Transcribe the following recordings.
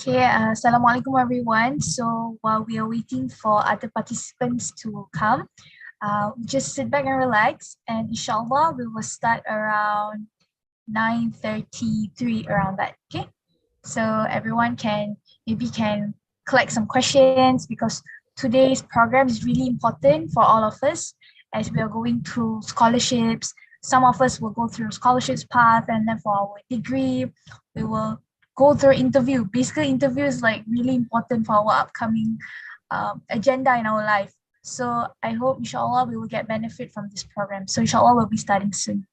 Okay, Assalamualaikum everyone. So while we are waiting for other participants to come, just sit back and relax, and inshallah we will start around 9:33 around that. Okay, so everyone can collect some questions because today's program is really important for all of us as we are going through scholarships. Some of us will go through scholarships path, and then for our degree, we will go through interview. Basically, interview is like really important for our upcoming agenda in our life. So I hope, inshallah, we will get benefit from this program. So inshallah, we'll be starting soon.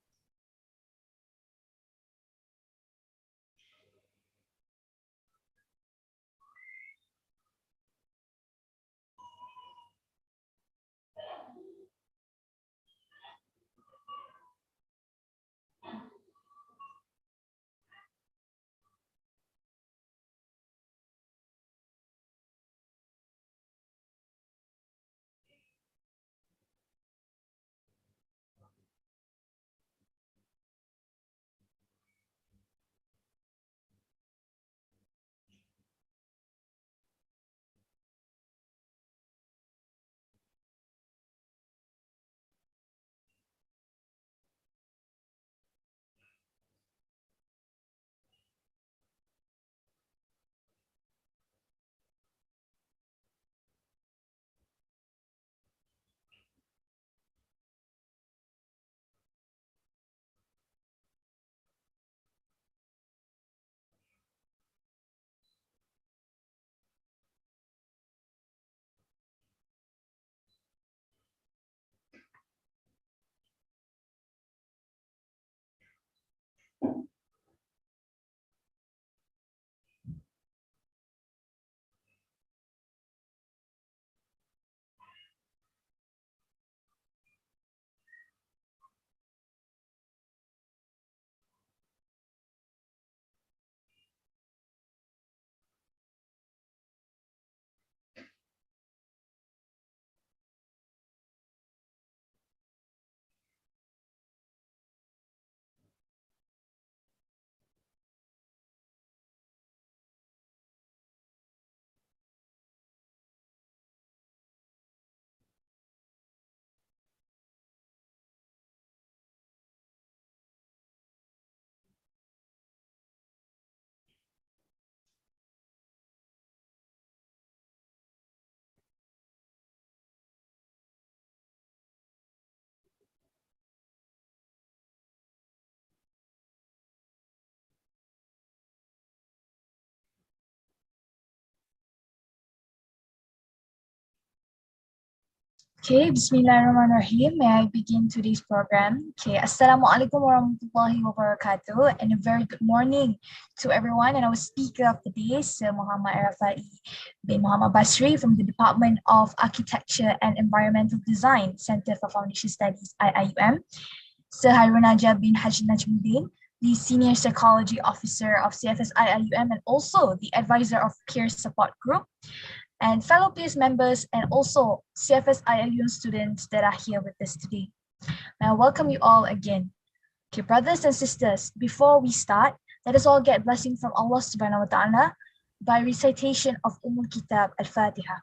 Okay, Bismillahirrahmanirrahim. May I begin today's program? Okay, Assalamualaikum warahmatullahi wabarakatuh, and a very good morning to everyone. And our speaker of the day is Sir Muhammad Arafai bin Muhammad Basri from the Department of Architecture and Environmental Design, Center for Foundation Studies, IIUM. Sir Harunaja bin Haji Najmuddin, the Senior Psychology Officer of CFS IIUM and also the Advisor of Peer Support Group, and fellow peers members, and also CFS ILU students that are here with us today. I welcome you all again. Okay, brothers and sisters, before we start, let us all get blessing from Allah subhanahu wa ta'ala by recitation of Kitab Al-Fatiha.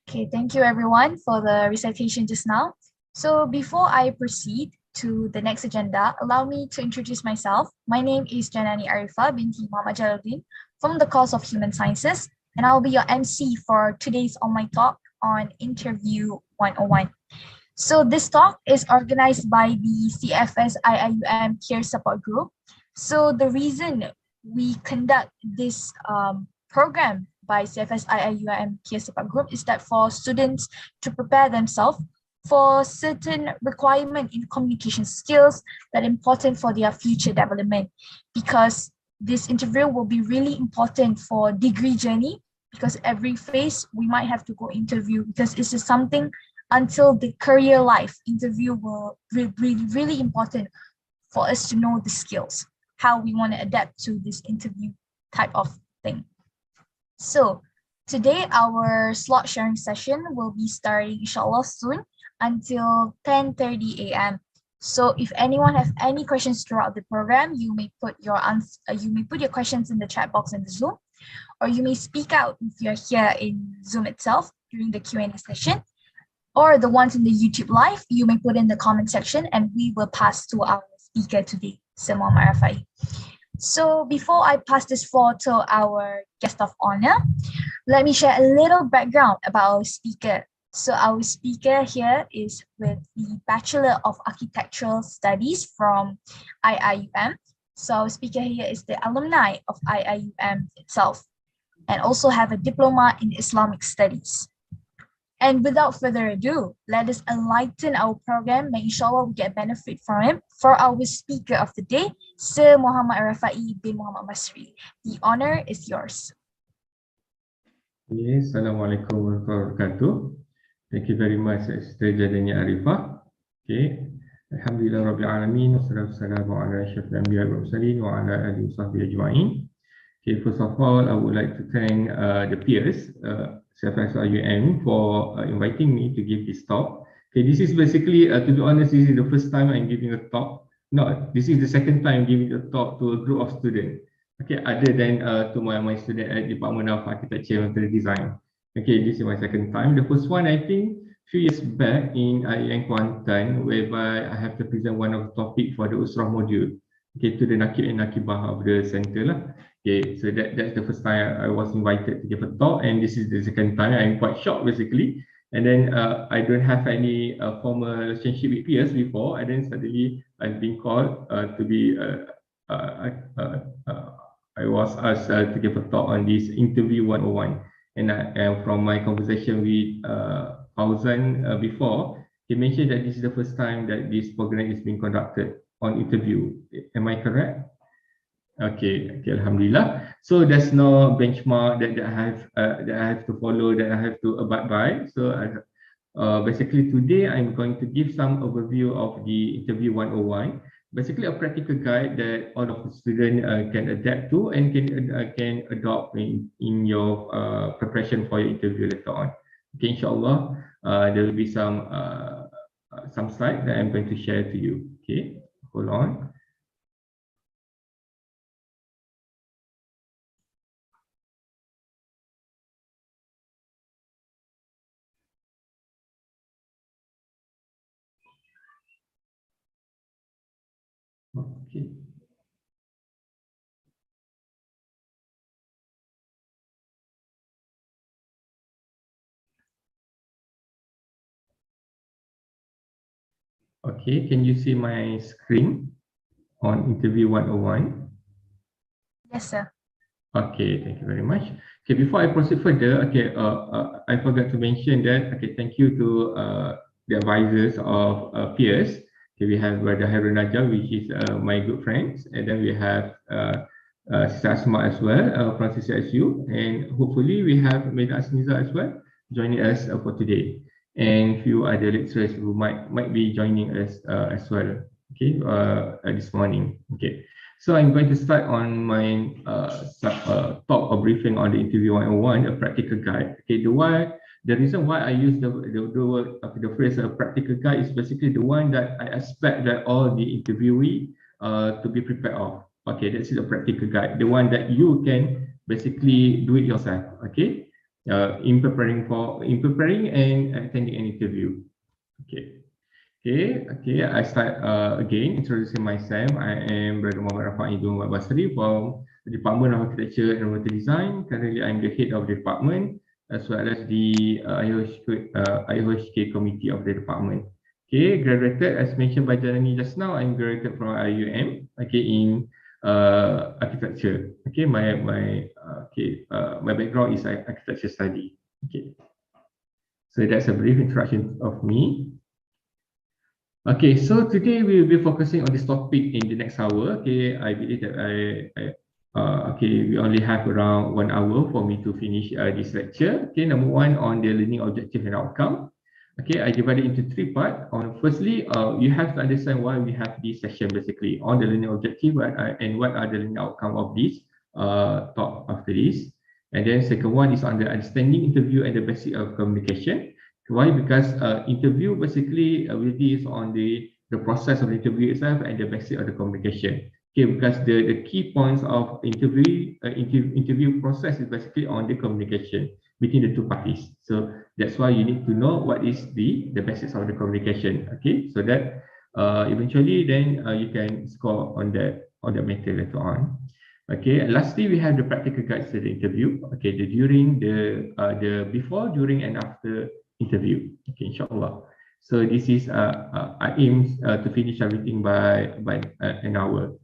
Okay, thank you everyone for the recitation just now. So before I proceed to the next agenda, allow me to introduce myself. My name is Janani Arifa binti Muhammad Jalaluddin from the course of Human Sciences, and I'll be your MC for today's online talk on Interview 101. So this talk is organized by the CFS IIUM Peer Support Group. So the reason we conduct this program by CFS IIUM Peer Support Group is that for students to prepare themselves for certain requirement in communication skills that are important for their future development, because this interview will be really important for degree journey, because every phase we might have to go interview, because this is something until the career life interview will be really important for us to know the skills, how we want to adapt to this interview type of thing. So Today, our slot sharing session will be starting inshallah soon until 10:30 a.m. So if anyone has any questions throughout the program, you may put your questions in the chat box in the Zoom, or you may speak out if you're here in Zoom itself during the Q&A session, or the ones in the YouTube live, you may put in the comment section and we will pass to our speaker today, Sir Muhammad Rafai. So before I pass this floor to our guest of honor, let me share a little background about our speaker. So our speaker here is with the Bachelor of Architectural Studies from IIUM. So our speaker here is the alumni of IIUM itself and also have a diploma in Islamic Studies. And without further ado, let us enlighten our program and inshallah we get benefit from him. For our speaker of the day, Sir Muhammad Rafai bin Muhammad Masri. The honor is yours. Okay, Assalamualaikum warahmatullahi wabarakatuh. Thank you very much, Sister Jadani Arifah. Okay, Alhamdulillah Rabbil Alamin, wassalamu ala asyrafil anbiya wal mursalin wa ala alihi wa sahbihi ajma'in. Okay, first of all, I would like to thank the peers, CFSIUM, for inviting me to give this talk. Okay, this is basically, to be honest, this is the first time I'm giving a talk. No, this is the second time giving a talk to a group of students. Okay, other than to my student at Department of Architecture and Interior Design. Okay, this is my second time. The first one, I think, few years back in IIM Kuantan, whereby I have to present one of the topic for the Usrah module. Okay, to the Nakib and Nakibah of the center lah. Okay, so that's the first time I was invited to give a talk, and this is the second time. I'm quite shocked basically. And then I don't have any formal relationship with peers before, and then suddenly I've been called to be. I was asked to give a talk on this interview 101, and from my conversation with Fauzan before, he mentioned that this is the first time that this program is being conducted on interview. Am I correct? Okay, Alhamdulillah. So there's no benchmark that I have to follow, that I have to abide by. So basically today I'm going to give some overview of the interview 101. Basically a practical guide that all of the students can adapt to and can adopt in your preparation for your interview later on. Okay, inshallah, there will be some slides that I'm going to share to you. Okay, hold on. Okay. Okay, can you see my screen on interview 101? Yes, sir. Okay, thank you very much. Okay, before I proceed further, okay, I forgot to mention that, okay, thank you to the advisors of peers. Okay, we have Brother Harun Najjar, which is my good friends, and then we have Sister Asma as well from CCSU, and hopefully we have Meda Asmiza as well joining us for today, and few other lecturers who might be joining us as well. Okay, this morning. Okay. So I'm going to start on my talk or briefing on the interview 101, a practical guide. Okay, the reason why I use the word the phrase a practical guide is basically the one that I expect that all the interviewee to be prepared of. Okay, that's the practical guide, the one that you can basically do it yourself. Okay, in preparing and attending an interview. Okay. Okay, I start again introducing myself. I am Brother Muhammad Rafai bin Muhammad Basri from the Department of Architecture and Interior Design. Currently, I'm the head of the department as well as the IOHK committee of the department. Okay, graduated as mentioned by Janani just now. I'm graduated from IUM. Okay, in architecture. Okay, my background is architecture study. Okay, so that's a brief introduction of me. Okay, so today we will be focusing on this topic in the next hour. Okay, I believe that we only have around 1 hour for me to finish this lecture. Okay, number one on the learning objective and outcome. Okay, I divided into 3 parts. Firstly, you have to understand why we have this session basically on the learning objective and what are the learning outcome of this talk after this. And then second one is on the understanding interview and the basic of communication. Why? Because interview basically really is on the process of the interview itself and the basic of the communication. Okay, because the key points of interview process is basically on the communication between the two parties. So that's why you need to know what is the basics of the communication. Okay, so that eventually then you can score on the matter later on. Okay, and lastly we have the practical guides to the interview. Okay, the during, the before, during, and after interview. Okay, inshallah. So this is I aim to finish everything by an hour.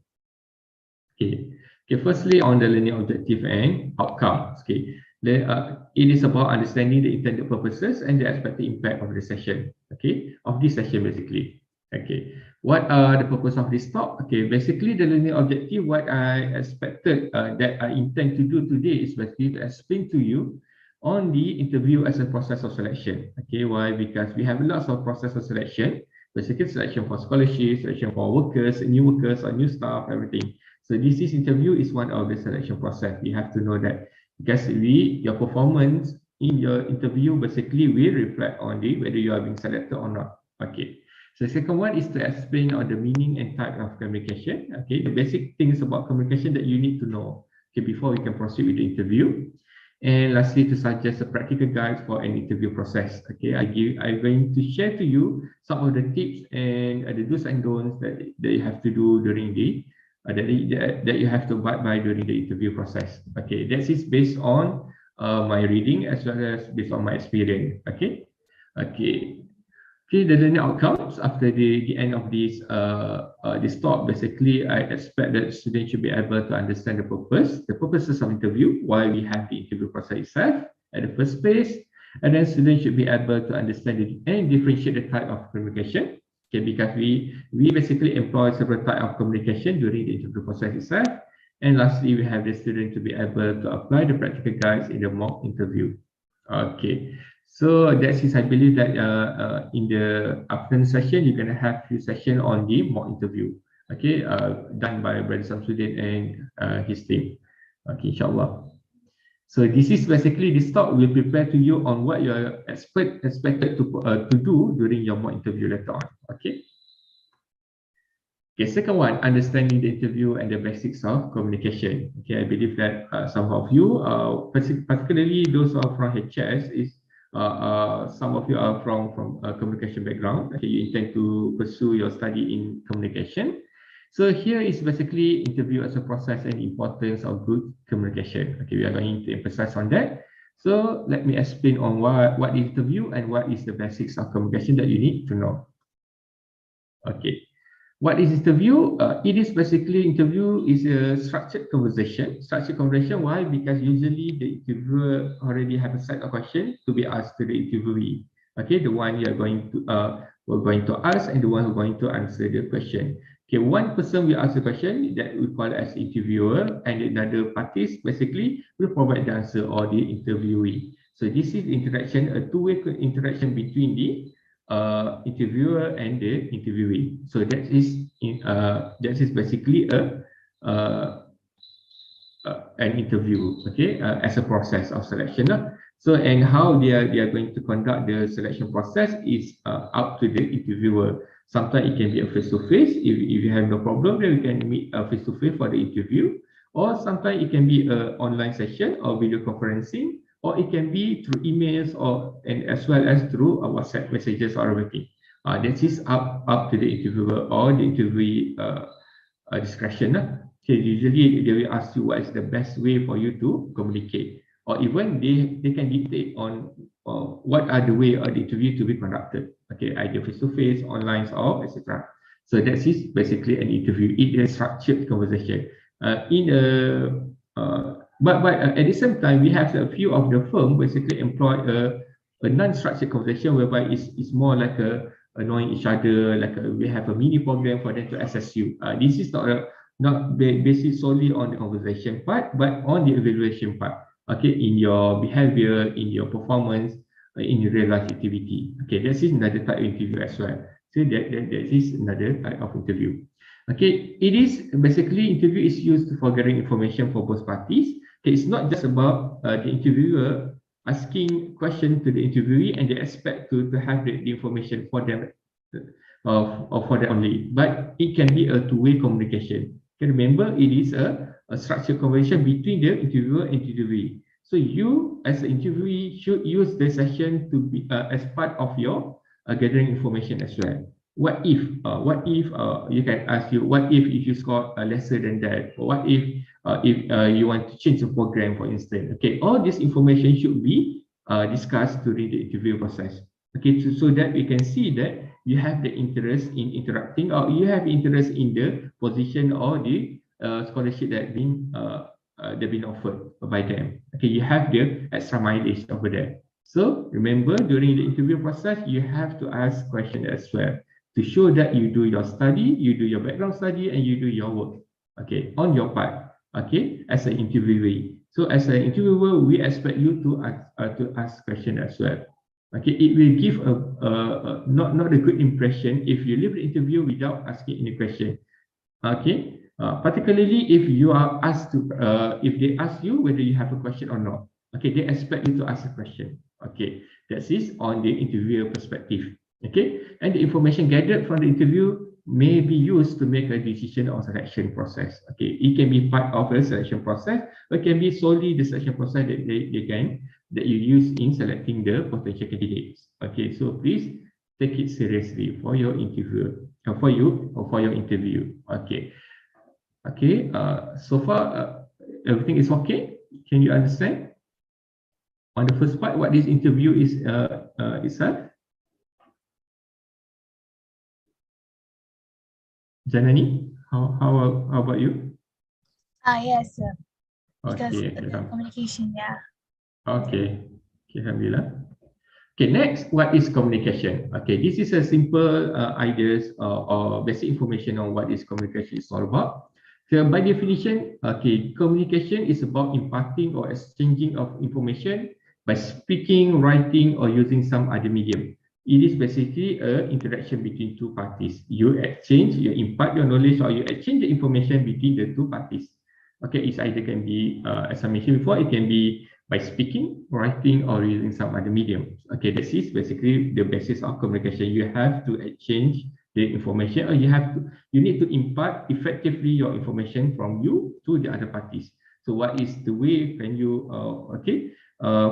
Okay. Okay. Firstly, on the learning objective and outcomes. Okay. It is about understanding the intended purposes and the expected impact of the session. Okay. Of this session, basically. Okay. What are the purpose of this talk? Okay. Basically, the learning objective, what I expected that I intend to do today is basically to explain to you on the interview as a process of selection. Okay. Why? Because we have lots of process of selection. Basically, selection for scholarships, selection for workers, or new staff, everything. So this interview is one of the selection process. You have to know that because your performance in your interview basically will reflect on whether you are being selected or not. Okay. So second one is to explain on the meaning and type of communication. Okay, the basic things about communication that you need to know. Okay, before we can proceed with the interview. And lastly, to suggest a practical guide for an interview process. Okay, I'm going to share to you some of the tips and the do's and don'ts that you have to do during that you have to abide by during the interview process. Okay, that is based on my reading as well as based on my experience. Okay, okay. Okay, the learning outcomes after the end of this talk, basically, I expect that students should be able to understand the purposes of interview, why we have the interview process itself at the first place, and then students should be able to understand and differentiate the type of communication. Okay, because we basically employ several types of communication during the interview process itself, and lastly, we have the student to be able to apply the practical guides in the mock interview. Okay. So that is, I believe that in the afternoon session, you're going to have few session on the mock interview. Okay, done by Brother Samsudin and his team. Okay, inshallah. So this is basically this talk will prepare to you on what you are expected to do during your mock interview later on. Okay. Okay, second one, understanding the interview and the basics of communication. Okay, I believe that some of you, particularly those who are from HS, some of you are from communication background. Okay, you intend to pursue your study in communication. So here is basically interview as a process and importance of good communication. Okay, we are going to emphasize on that. So let me explain on what is interview and what is the basics of communication that you need to know. Okay. What is interview? It is basically interview is a structured conversation. Structured conversation, why? Because usually the interviewer already have a set of questions to be asked to the interviewee. Okay, the one you are going to we're going to ask and the one who are going to answer the question. Okay, one person will ask the question that we call as interviewer, and another parties basically will provide the answer or the interviewee. So this is interaction, a two-way interaction between the interviewer and the interviewee. So that is basically an interview, okay, as a process of selection. So and how they are going to conduct the selection process is up to the interviewer. Sometimes it can be a face-to-face. If you have no problem, then we can meet face-to-face for the interview. Or sometimes it can be an online session or video conferencing, or it can be through emails and as well as through WhatsApp messages or everything. This is up to the interviewer or the interviewee discretion. Okay, usually they will ask you what is the best way for you to communicate, or even they can dictate on what are the way of the interview to be conducted. Okay, either face-to-face, online, or etc. So that is basically an interview. It is a structured conversation. But at the same time, we have a few of the firm basically employ a non-structured conversation whereby it's more like knowing each other, like we have a mini program for them to assess you. This is not based solely on the conversation part, but on the evaluation part. Okay, in your behavior, in your performance, in your real life activity. Okay, this is another type of interview as well. So that is another type of interview. Okay, it is basically interview is used for gathering information for both parties Okay, it's not just about the interviewer asking question to the interviewee and they expect to have the information for them or for them only, but it can be a two-way communication. Okay, remember, it is a structured conversation between the interviewer and interviewee. So you, as an interviewee, should use the session to be as part of your gathering information as well. What if? You can ask you, what if you score lesser than that? Or what if you want to change the program, for instance? Okay, all this information should be discussed during the interview process. Okay, so that we can see that you have the interest in interacting, or you have interest in the position or the scholarship that been offered by them. Okay, you have the extra mileage over there. So remember, during the interview process, you have to ask questions as well to show that you do your study, you do your background study, and you do your work. Okay, on your part. Okay, as an interviewee. So as an interviewer, we expect you to ask questions as well. Okay, it will give not a good impression if you leave the interview without asking any question. Okay, particularly if you are asked to, if they ask you whether you have a question or not. Okay, they expect you to ask a question. Okay, that is on the interviewer perspective. Okay, and the information gathered from the interview may be used to make a decision or selection process. Okay, it can be part of a selection process, or it can be solely the selection process that you use in selecting the potential candidates. Okay, so please take it seriously for your interview, for you or for your interview. Okay, okay. So far, everything is okay. Can you understand? On the first part, what this interview is itself. Janani, how about you? Yes, sir. Because Okay, the communication, yeah. okay. Okay, alhamdulillah. Okay, next, what is communication? Okay, this is a simple ideas or basic information on what is communication is all about. So by definition, okay, communication is about imparting or exchanging of information by speaking, writing, or using some other medium. It is basically an interaction between two parties. You exchange, you impart your knowledge, or you exchange the information between the two parties. Okay, it either can be, as I mentioned before, it can be by speaking, writing, or using some other medium. Okay, this is basically the basis of communication. You have to exchange the information, or you need to impart effectively your information from you to the other parties. So what is the way can you,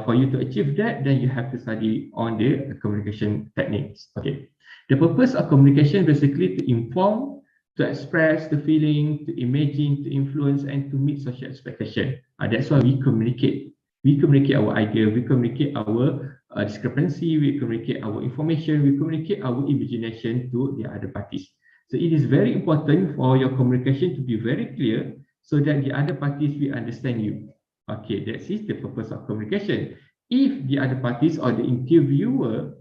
for you to achieve that, then you have to study on the communication techniques. Okay, the purpose of communication basically to inform, to express the feeling, to imagine, to influence, and to meet social expectation. That's why we communicate. We communicate our idea, we communicate our discrepancy, we communicate our information, we communicate our imagination to the other parties. So it is very important for your communication to be very clear so that the other parties will understand you. Okay, that is the purpose of communication. If the other parties or the interviewer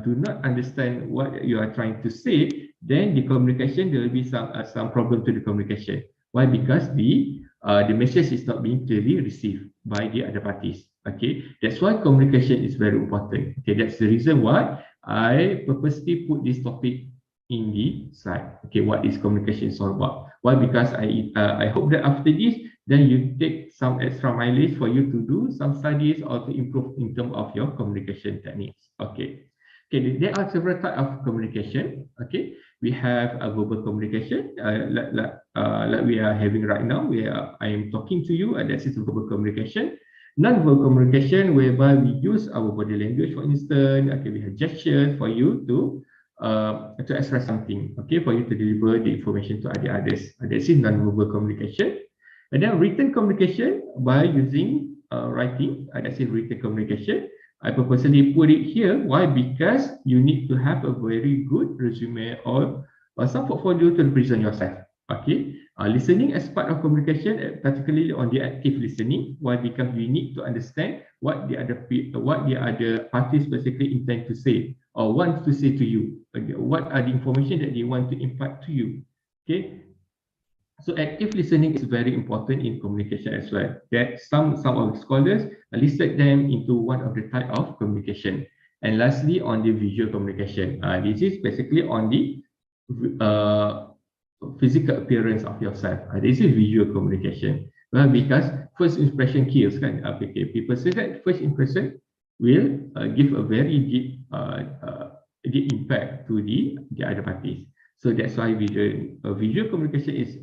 do not understand what you are trying to say, then the communication, there will be some problem to the communication. Why? Because the message is not being clearly received by the other parties. Okay, that's why communication is very important. Okay, that's the reason why I purposely put this topic in the slide. Okay, what is communication is all about? Why? Because I hope that after this, then you take some extra mileage for you to do some studies or to improve in terms of your communication techniques. Okay. Okay, there are several types of communication. Okay, we have a verbal communication, like we are having right now, where I am talking to you, and that is verbal communication. Non-verbal communication, whereby we use our body language, for instance. Okay, we have gestures for you to express something. Okay, for you to deliver the information to others. That is non-verbal communication. And then written communication by using writing. That is written communication. I purposely put it here. Why? Because you need to have a very good resume or some portfolio to present yourself. Okay. Listening as part of communication, particularly on the active listening. Why? Because you need to understand what the other parties basically intend to say or want to say to you. What are the information that they want to impart to you? Okay. So active listening is very important in communication as well. That some of the scholars listed them into one of the type of communication. And lastly, on the visual communication, this is basically on the physical appearance of yourself. This is visual communication. Well, because first impression kills, kan? Okay, people say that first impression will give a very deep impact to the other parties. So that's why visual communication is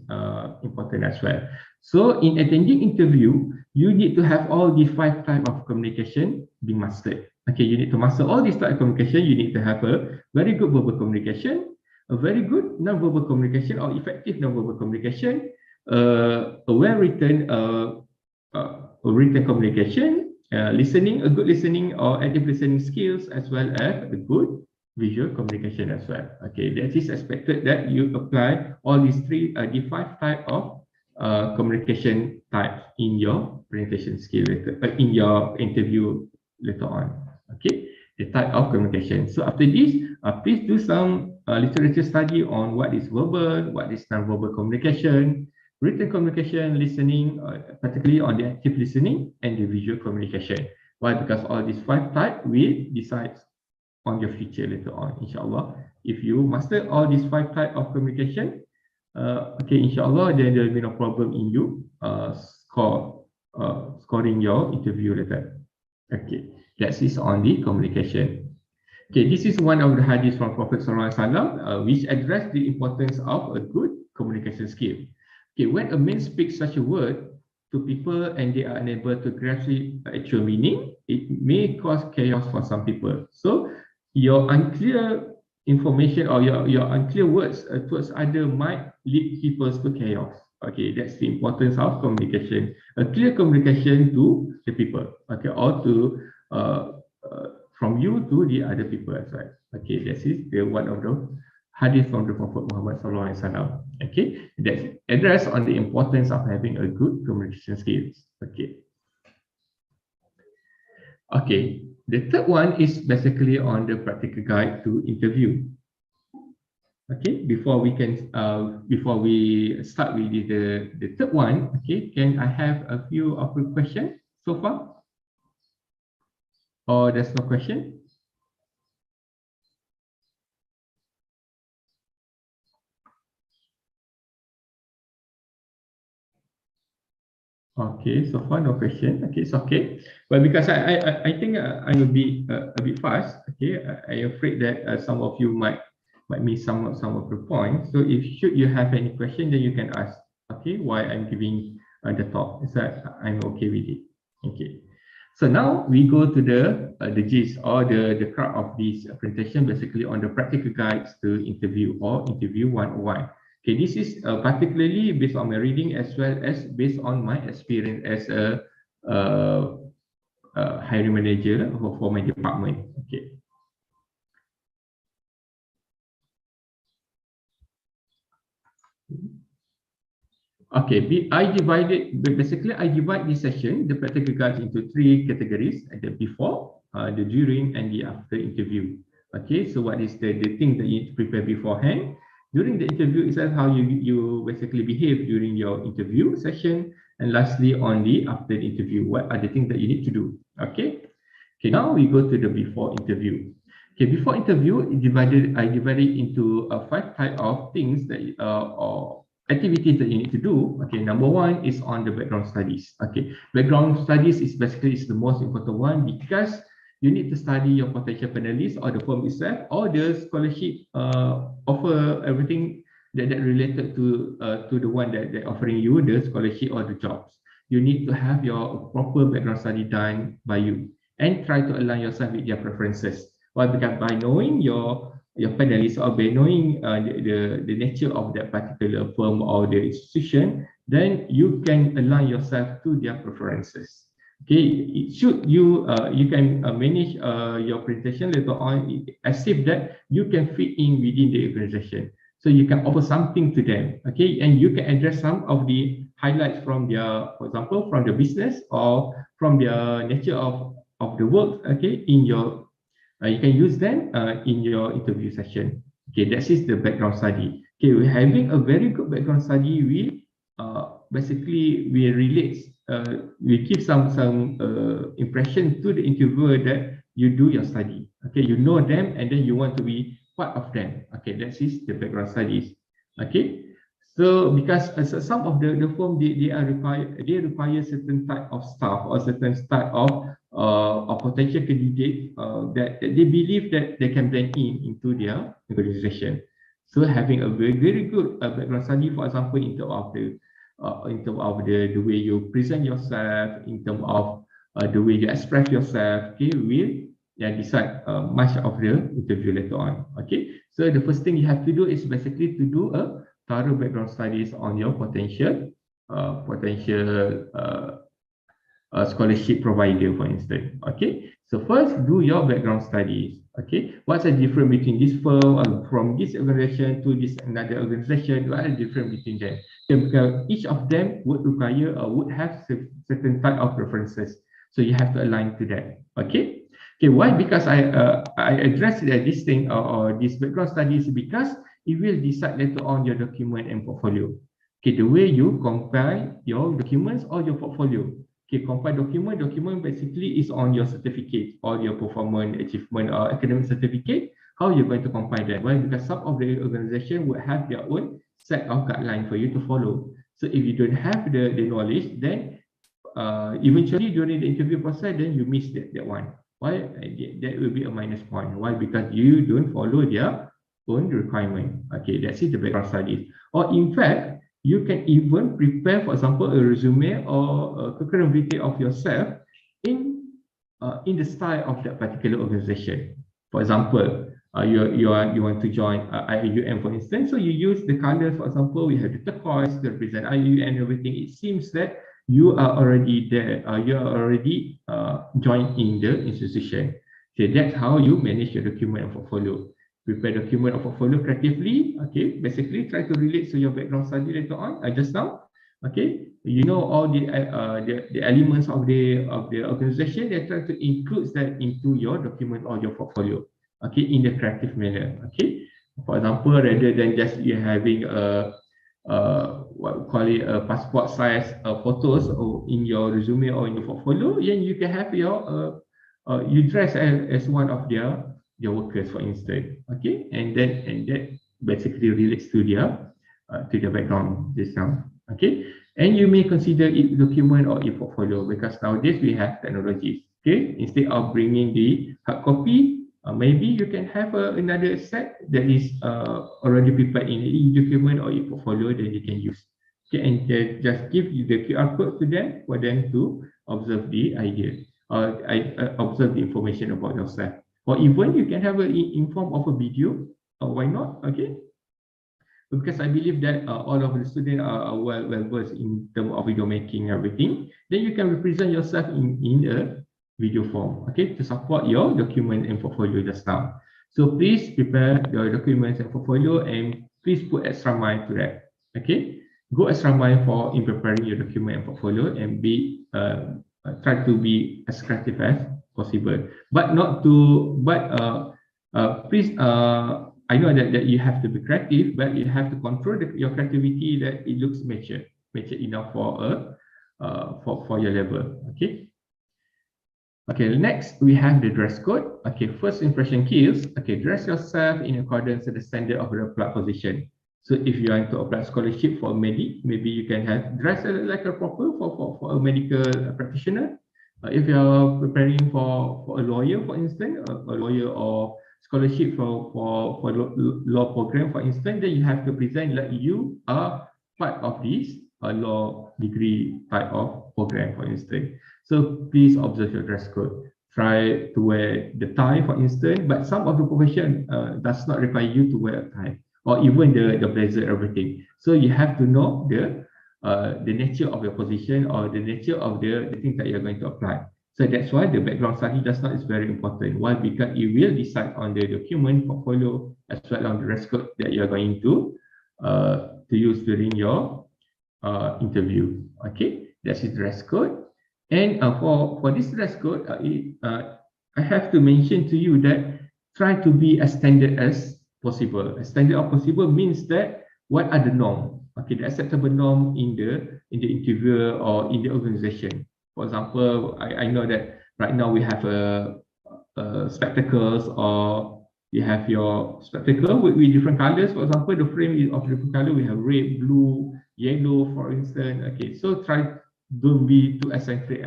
important as well. So in attending interview, you need to have all these 5 types of communication be mastered. Okay, you need to master all these types of communication. You need to have a very good verbal communication, a very good non-verbal communication or effective non-verbal communication, a well-written written communication, listening, a good listening or active listening skills, as well as a good visual communication as well. Okay, that is expected that you apply all these the 5 type of communication types in your presentation skill later, in your interview later on. Okay, the type of communication. So after this, please do some literature study on what is verbal, what is non-verbal communication, written communication, listening, particularly on the active listening and the visual communication. Why? Because all these 5 types will decide on your future later on, inshallah. If you master all these 5 types of communication, okay, inshallah, then there will be no problem in you scoring your interview later. Okay, that is on the communication. Okay, this is one of the hadiths from Prophet Sallallahu Alaihi Wasallam, which address the importance of a good communication skill. Okay, when a man speaks such a word to people and they are unable to grasp the actual meaning, it may cause chaos for some people. So your unclear information or your unclear words towards other might lead people to chaos. Okay, that's the importance of communication. A clear communication to the people, okay, or to from you to the other people as well. Okay, that is the one of the hadith from the Prophet Muhammad Sallallahu Alaihi Wasallam. Okay, that's address on the importance of having a good communication skills. Okay. Okay, the third one is basically on the practical guide to interview. Okay, before we start with the third one, okay, can I have a few of the questions so far? Or there's no question? Okay, so far no question. Okay, it's okay. But because I think I will be a bit fast. Okay, I am afraid that some of you might miss some of the points. So if should you have any question, then you can ask. Okay, why I'm giving the talk. So I'm okay with it. Okay. So now we go to the gist or the crux of this presentation, basically on the practical guides to interview or interview 101. Okay, this is particularly based on my reading as well as based on my experience as a hiring manager for my department. Okay. Okay, I divide this session, the practical guides, into 3 categories: the before, the during, and the after interview. Okay, so what is the thing that you need to prepare beforehand? During the interview itself, how you basically behave during your interview session, and lastly, on the after the interview, what are the things that you need to do? Okay, now we go to the before interview. Okay, before interview, I divided into 5 type of things that or activities that you need to do. Okay, number 1 is on the background studies. Okay, background studies is basically the most important one because you need to study your potential panelists or the firm itself or the scholarship offer everything that related to the one that they're offering you the scholarship or the jobs. You need to have your proper background study done by you and try to align yourself with their preferences. Why? Because by knowing your panelists or by knowing the nature of that particular firm or the institution, then you can align yourself to their preferences. Okay, you can manage your presentation later on as if that you can fit in within the organization. So you can offer something to them. Okay, and you can address some of the highlights from their, for example, from the business or from the nature of the work. Okay, in your you can use them in your interview session. Okay, that is the background study. Okay, we're having a very good background study. We basically we give some impression to the interviewer that you do your study. Okay, you know them and then you want to be part of them. Okay, that is the background studies. Okay, So because some of the firm they require certain type of staff or certain type of potential candidate that they believe that they can blend into their organization. So having a very good background study, for example, in terms of the way you present yourself, in terms of the way you express yourself, okay, will decide much of the interview later on. Okay, so the first thing you have to do is basically to do a thorough background studies on your potential scholarship provider, for instance. Okay, so first do your background studies. Okay, what's the difference between this firm from this organization to this another organization? What are the difference between them? Okay, because each of them would require or would have certain type of preferences, so you have to align to that. Okay. Okay, why? Because I addressed this thing or this background studies because it will decide later on your document and portfolio. Okay, the way you compare your documents or your portfolio. Okay, compare document basically is on your certificate or your performance, achievement or academic certificate. How you're going to compare that? Why? Because some of the organization will have their own set of guidelines for you to follow. So if you don't have the knowledge, then eventually during the interview process, then you miss that one. Why? That will be a minus point. Why? Because you don't follow their own requirement. Okay, that's it, the background studies. Or in fact, you can even prepare, for example, a resume or a curriculum vitae of yourself in the style of that particular organization. For example, you want to join IUM, for instance, so you use the colors. For example, we have the turquoise to represent IUM and everything. It seems that you are already there. You are already joined in the institution. So that's how you manage your document and portfolio. Prepare document or portfolio creatively. Okay, basically try to relate to your background study later on. Just now, okay, you know all the elements of the organization. They try to include that into your document or your portfolio. Okay, in the creative manner. Okay, for example, rather than just you having a what we call it a passport size photos or in your resume or in your portfolio, then you can have your you dress as one of their workers, for instance. Okay, and that basically relates to their background just now. Okay, and you may consider it document or e portfolio because nowadays we have technologies. Okay, instead of bringing the hard copy, maybe you can have another set that is already prepared in e-document or e-portfolio that you can use. Okay, and just give the QR code to them for them to observe the idea or observe the information about yourself. Or even you can have it in form of a video. Why not? Okay, because I believe that all of the students are well versed in terms of video making and everything. Then you can represent yourself in a video form, okay, to support your document and portfolio just now. So please prepare your documents and portfolio and please put extra mind to that. Okay, go extra mile for in preparing your document and portfolio and be try to be as creative as possible, but not to please I know that you have to be creative, but you have to control your creativity that it looks mature enough for for your level. Okay. Okay, next we have the dress code. Okay, first impression kills. Okay, dress yourself in accordance to the standard of the applied position. So if you want to apply scholarship for medic, maybe you can have dress like a proper for a medical practitioner. If you are preparing for a lawyer, for instance, a lawyer or scholarship for law program, for instance, then you have to present like you are part of this law degree type of program, for instance. So please observe your dress code. Try to wear the tie, for instance, but some of the profession does not require you to wear a tie or even the blazer, everything. So you have to know the nature of your position or the nature of the things that you're going to apply. So that's why the background study just now is very important. Why? Because it will decide on the document, portfolio, as well as the dress code that you're going to use during your interview. Okay, that's the dress code. And for this dress code, I have to mention to you that try to be as standard as possible. As standard as possible means that what are the norm? Okay, the acceptable norm in the interviewer or in the organization. For example, I know that right now we have spectacles or You have your spectacle with different colors. For example, the frame is of different color. We have red, blue, yellow, for instance. Okay, so don't be too eccentric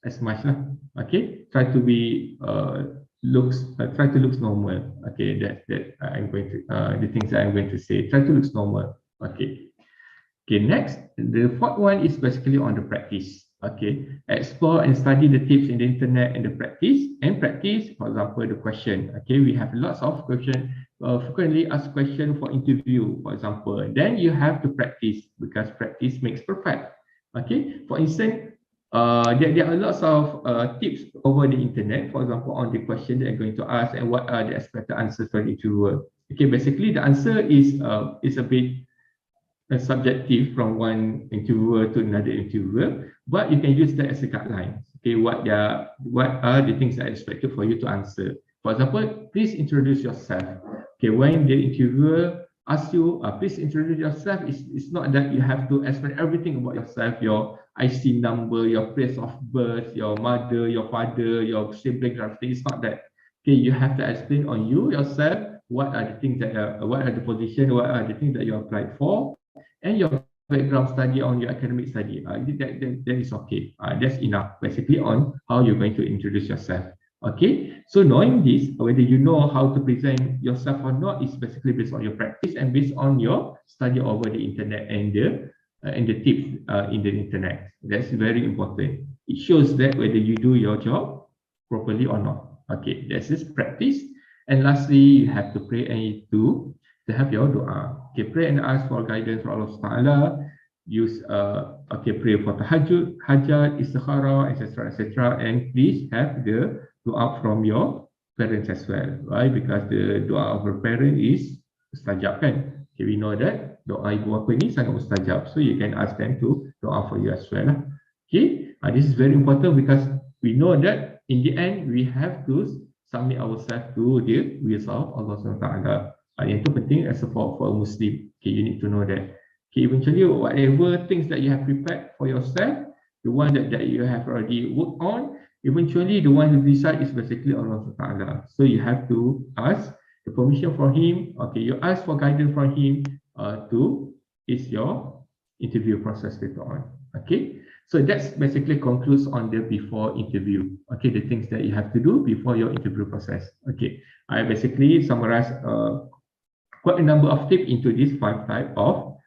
as much lah. Okay, try to be try to look normal. Okay, that I'm going to the things that I'm going to say. Try to look normal. Okay. Okay, next, the fourth one is basically on the practice. Okay, explore and study the tips in the internet and the practice. And practice, for example, the question. Okay, we have lots of questions, frequently asked question for interview, for example. Then you have to practice because practice makes perfect. Okay, for instance, there are lots of tips over the internet, for example, on the question that I'm going to ask and what are the expected answers for the interviewer. Okay, basically the answer is a bit subjective from one interviewer to another interviewer, but you can use that as a guideline. Okay, what are the things that are expected for you to answer? For example, please introduce yourself. Okay, when the interviewer asks you, please introduce yourself, it's not that you have to explain everything about yourself, your IC number, your place of birth, your mother, your father, your sibling, everything. It's not that. Okay, you have to explain on you yourself. What are the things that what are the position, what are the things that you applied for, and your background study on your academic study. That is okay. That's enough basically on how you're going to introduce yourself. Okay, so knowing this, whether you know how to present yourself or not is basically based on your practice and based on your study over the internet and the tips in the internet. That's very important. It shows that whether you do your job properly or not. Okay, that's just practice. And lastly, you have to pray and to have your doa. Okay, pray and ask for guidance from Allah Taala. Use pray for tahajjud, hajat, istikhara, etc., etc. And please have the doa from your parents as well, right? Because the doa of your parent is mustajab kan. Okay, we know that doa ibu bapa ni sangat mustajab. So you can ask them to doa for you as well. Okay, this is very important because we know that in the end we have to submit ourselves to the will of Allah SWT. Yang itu penting as for a Muslim. Okay, you need to know that. Okay, eventually whatever things that you have prepared for yourself, the one that you have already worked on, eventually the one who decide is basically Allah SWT. So you have to ask the permission from him. Okay, you ask for guidance from him to is your interview process later on. Okay, so that's basically concludes on the before interview. Okay, the things that you have to do before your interview process. Okay, I basically summarize quite a number of tips into these 5 types of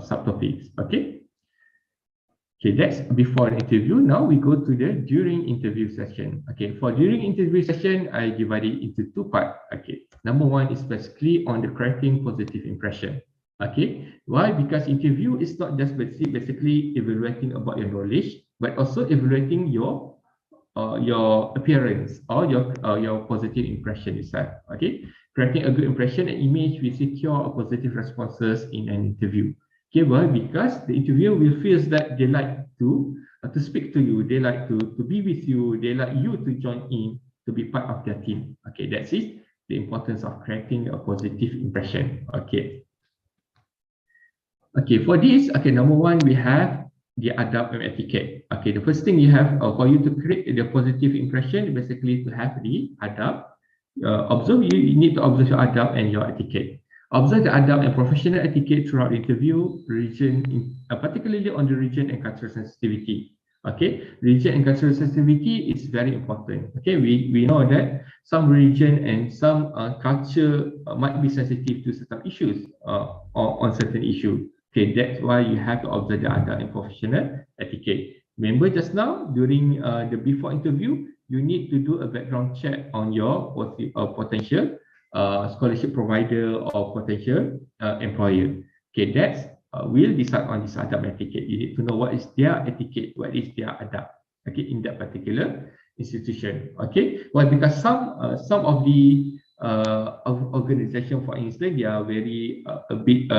subtopics. Okay. Okay, that's before the interview. Now we go to the during interview session. Okay, for during interview session, I divide it into 2 parts. Okay, number 1 is basically on the creating positive impression. Okay, why? Because interview is not just basically evaluating about your knowledge, but also evaluating your appearance or your positive impression itself. Okay, creating a good impression and image will secure positive responses in an interview. Okay, why? Because the interviewer will feel that they like to speak to you, they like to be with you, they like you to join in to be part of their team. Okay, that's it. The importance of creating a positive impression. Okay. Okay, for this, okay, number 1 we have the adab and etiquette. Okay, the first thing you have for you to create the positive impression, basically to have the adab. You need to observe your adab and your etiquette. Observe the adab and professional etiquette throughout the interview, particularly on the region and cultural sensitivity. Okay, region and cultural sensitivity is very important. Okay, we know that some region and some culture might be sensitive to certain issues on certain issue. Okay, that's why you have to observe the adab and professional etiquette. Remember just now, during the before interview, you need to do a background check on your potential scholarship provider or potential employer. Okay, that's will decide on this adab etiquette. You need to know what is their etiquette, what is their adab. Okay, in that particular institution. Okay, why? Because some of the organization, for instance, they are very a bit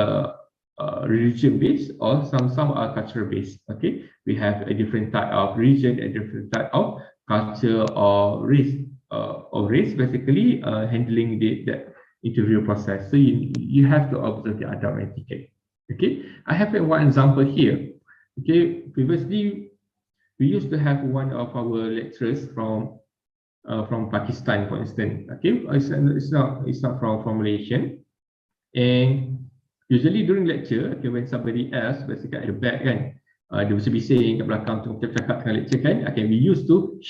religion based, or some are cultural based. Okay, we have a different type of region, a different type of culture or race basically handling the interview process. So you have to observe the adab etiquette. Okay, I have one example here. Okay, previously we used to have one of our lecturers from from Pakistan, for instance. Okay, it's not from Malaysia. And usually during lecture, okay, when somebody else basically at the back kan, dia bising-bising kat belakang tu cakap tengah lecture kan, okay, we used to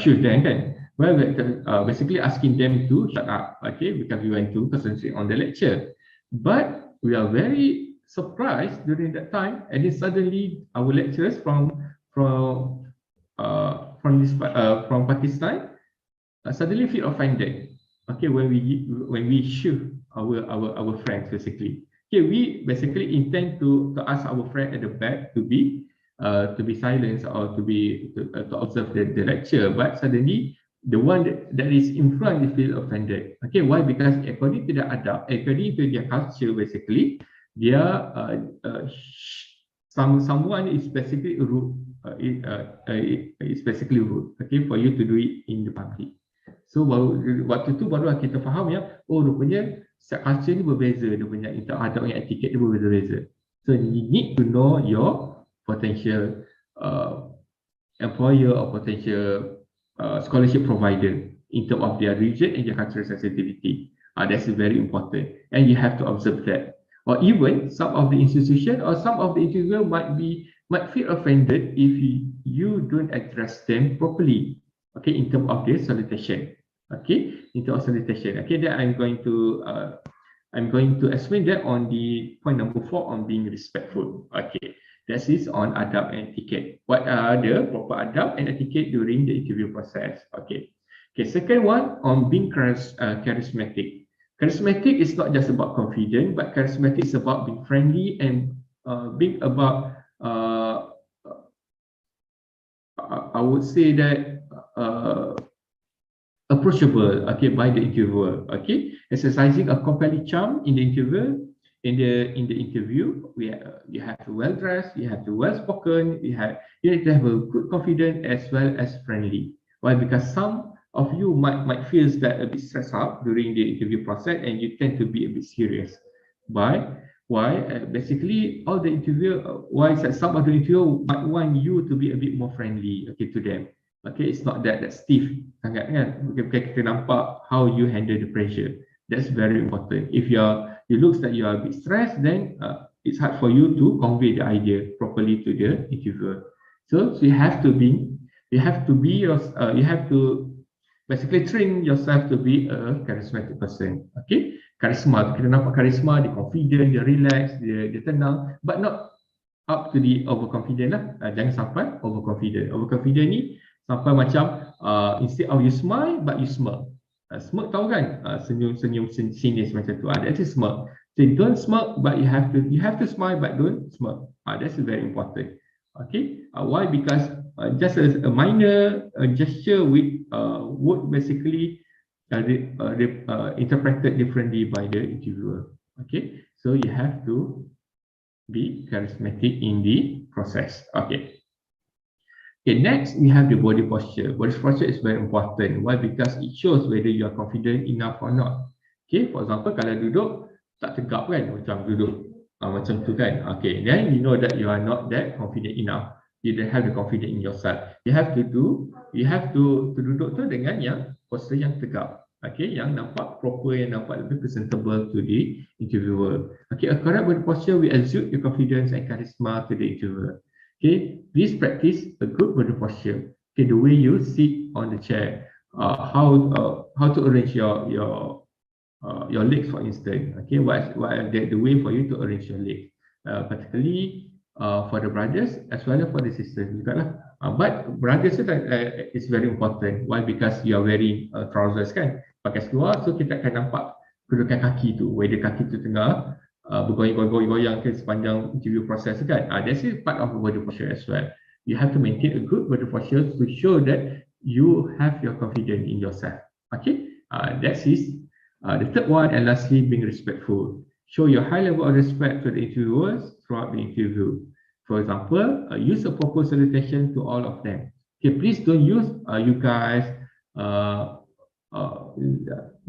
shoot them kan. Well, basically asking them to shut up, okay, because we want to concentrate on the lecture. But we are very surprised during that time, and then suddenly our lecturers from Pakistan suddenly feel offended. Okay, when we shoot our friends basically. Okay, we basically intend to ask our friend at the back to be silent or to observe the lecture, but suddenly the one that is in front is feel offended. Okay, why? Because according to the adab, according to their culture, basically, dia someone is basically rude. It's basically rude. Okay, for you to do it in the public. So waktu tu baru kita faham ya, oh rupanya setiap culture ni berbeza, dia punya adab yang etiket dia berbeza-beza. So you need to know your potential employer or potential scholarship provider in terms of their region and their cultural sensitivity. That's very important, and you have to observe that. Or even some of the institution or some of the interviewer might feel offended if you don't address them properly. Okay, in terms of their salutation. Okay, in terms of salutation. Okay, then I'm going to explain that on the point number 4 on being respectful. Okay, that is on adab and etiquette. What are the proper adab and etiquette during the interview process? Okay. Okay, second one on being charismatic. Charismatic is not just about confidence, but charismatic is about being friendly and being about I would say that approachable, okay, by the interviewer. Okay, exercising a compelling charm in the interview. In the interview, you have to well dressed, you have to well spoken, you need to have a good confidence as well as friendly. Why? Because some of you might feel that a bit stressed out during the interview process, and you tend to be a bit serious. Why? Basically, all the interview, why is that some of the interview might want you to be a bit more friendly, okay, to them. Okay, it's not that stiff sangat kan. Okay, kita nampak how you handle the pressure. That's very important. If you looks that you are a bit stressed, then it's hard for you to convey the idea properly to the interviewer. So you have to basically train yourself to be a charismatic person. Okay, karisma, kita nampak karisma, dia confident, dia relax, dia tenang, but not up to the overconfident lah. Jangan sampai overconfident. Overconfident ni sampai macam instead of you smile, but you smirk. Smirk tahu kan? Senyum sinis macam tu. That's a smirk. So don't smirk, but you have to smile, but don't smirk. That's very important. Okay. Why? Because just a minor gesture would basically interpreted differently by the interviewer. Okay. So you have to be charismatic in the process. Okay. Okay, next we have the body posture. Body posture is very important. Why? Because it shows whether you are confident enough or not. Okay, for example, kalau duduk tak tegap kan, macam duduk macam tu kan. Okay, then you know that you are not that confident enough. You don't have the confidence in yourself. You have to duduk tu dengan yang posture yang tegap. Okay, yang nampak proper, yang nampak lebih presentable to the interviewer. Okay, a correct body posture will exude your confidence and charisma to the interviewer. Okay, please practice a good body posture. Okay, the way you sit on the chair, how to arrange your legs, for instance. Okay, what the way for you to arrange your legs, particularly for the brothers as well as for the sisters juga lah. But brothers is very important. Why? Because you are wearing trousers kan, pakai seluar, so kita akan nampak kedudukan kaki tu, whether kaki tu tengah bergoyang-goyang ke sepanjang interview proses kan. That's part of the body posture as well. You have to maintain a good body posture to show that you have your confidence in yourself. Okay, that is the third one. And lastly, being respectful. Show your high level of respect to the interviewers throughout the interview. For example, use a proper salutation to all of them. Okay, please don't use you guys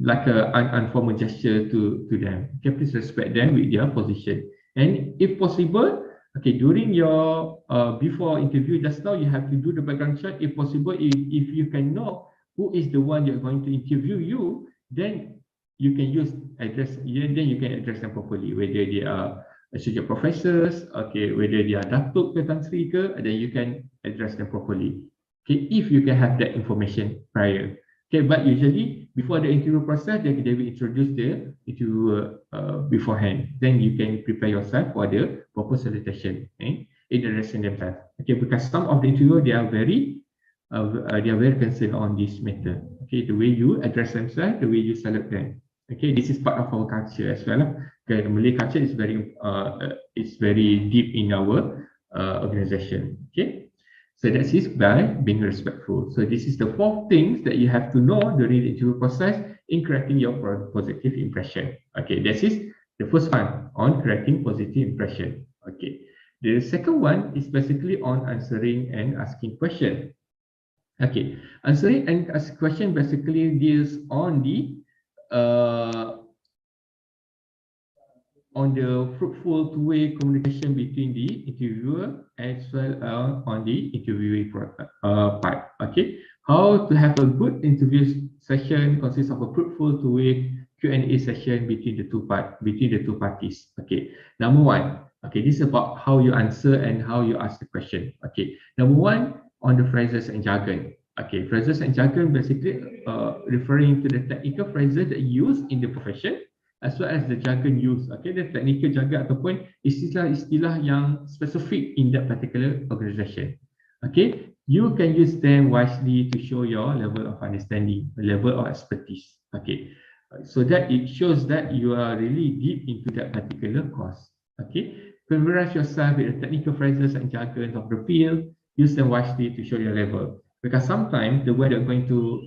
like an informal gesture to them. Okay, please respect them with their position. And if possible, okay, during your before interview just now, you have to do the background check. If possible, if you cannot who is the one you're going to interview you, then you can use address, then you can address them properly, whether they are associate professors, okay, whether they are Datuk ke Tan Sri ke, then you can address them properly. Okay, if you can have that information prior. Okay, but usually before the interview process, they will introduce the interviewer beforehand. Then you can prepare yourself for the proper salutation in the lesson themselves. Okay, because some of the interviewer they are very concerned on this matter. Okay, the way you address themselves, the way you salute them. Okay, this is part of our culture as well. Okay, the Malay culture is very deep in our organization. Okay. So that is by being respectful. So this is the 4 things that you have to know during the interview process in creating your positive impression. Okay, this is the first one on creating positive impression. Okay, the second one is basically on answering and asking question. Okay, answering and asking question basically deals on the uh, fruitful two-way communication between the interviewer as well as on the interviewee part. Okay, how to have a good interview session consists of a fruitful two-way Q&A session between the two parties. Okay, number one. Okay, this is about how you answer and how you ask the question. Okay, number one on the phrases and jargon. Okay, phrases and jargon basically referring to the technical phrases that you use in the profession as well as the jargon used. Okay, the technical jargon ataupun istilah-istilah yang spesifik in that particular organisation. Okay, you can use them wisely to show your level of understanding, level of expertise. Okay, so that it shows that you are really deep into that particular course. Okay, familiarize yourself with the technical phrases and jargons of the field. Use them wisely to show your level. Because sometimes the way they're going to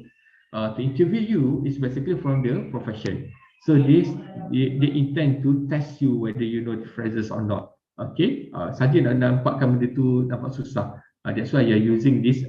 interview you is basically from the profession. So they intend to test you whether you know the phrases or not. Okay, saja nak nampakkan benda tu nampak susah. That's why they are using this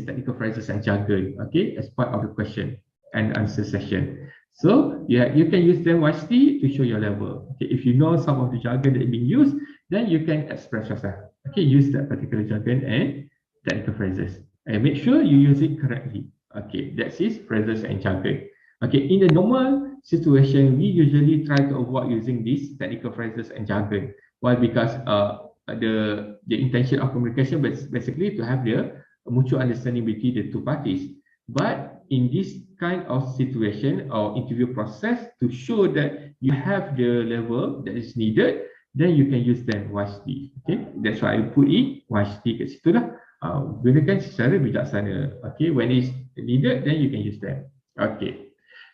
technical phrases and jargon. Okay, as part of the question and answer session. So yeah, you can use them wisely to show your level. Okay, if you know some of the jargon that is being used, then you can express yourself. Okay, use that particular jargon and technical phrases and make sure you use it correctly. Okay, that's his phrases and jargon. Okay, in the normal situation, we usually try to avoid using these technical phrases and jargon. Why? Because the intention of communication is basically to have the mutual understanding between the two parties. But in this kind of situation or interview process, to show that you have the level that is needed, then you can use them wisely. Okay, that's why I put it wisely kat situ lah. Gunakan secara bijaksana. Okay, when it's needed, then you can use them. Okay.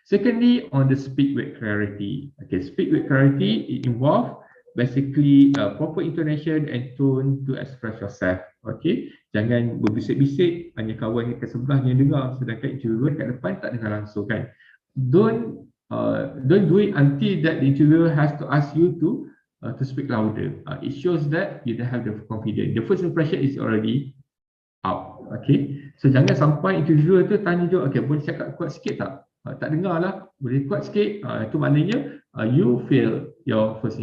Secondly, on the speak with clarity. Okay, speak with clarity, it involves basically proper intonation and tone to express yourself. Okay, jangan berbisik-bisik, hanya kawan kat sebelah yang dengar, sedangkan interviewer kat depan tak dengar langsung kan. Don't do it until that the interviewer has to ask you to speak louder. It shows that you don't have the confidence. The first impression is already out. Okay, so jangan sampai interviewer tu tanya je, okay, boleh cakap kuat sikit tak? Tak dengar lah, boleh kuat sikit, itu maknanya you fail your first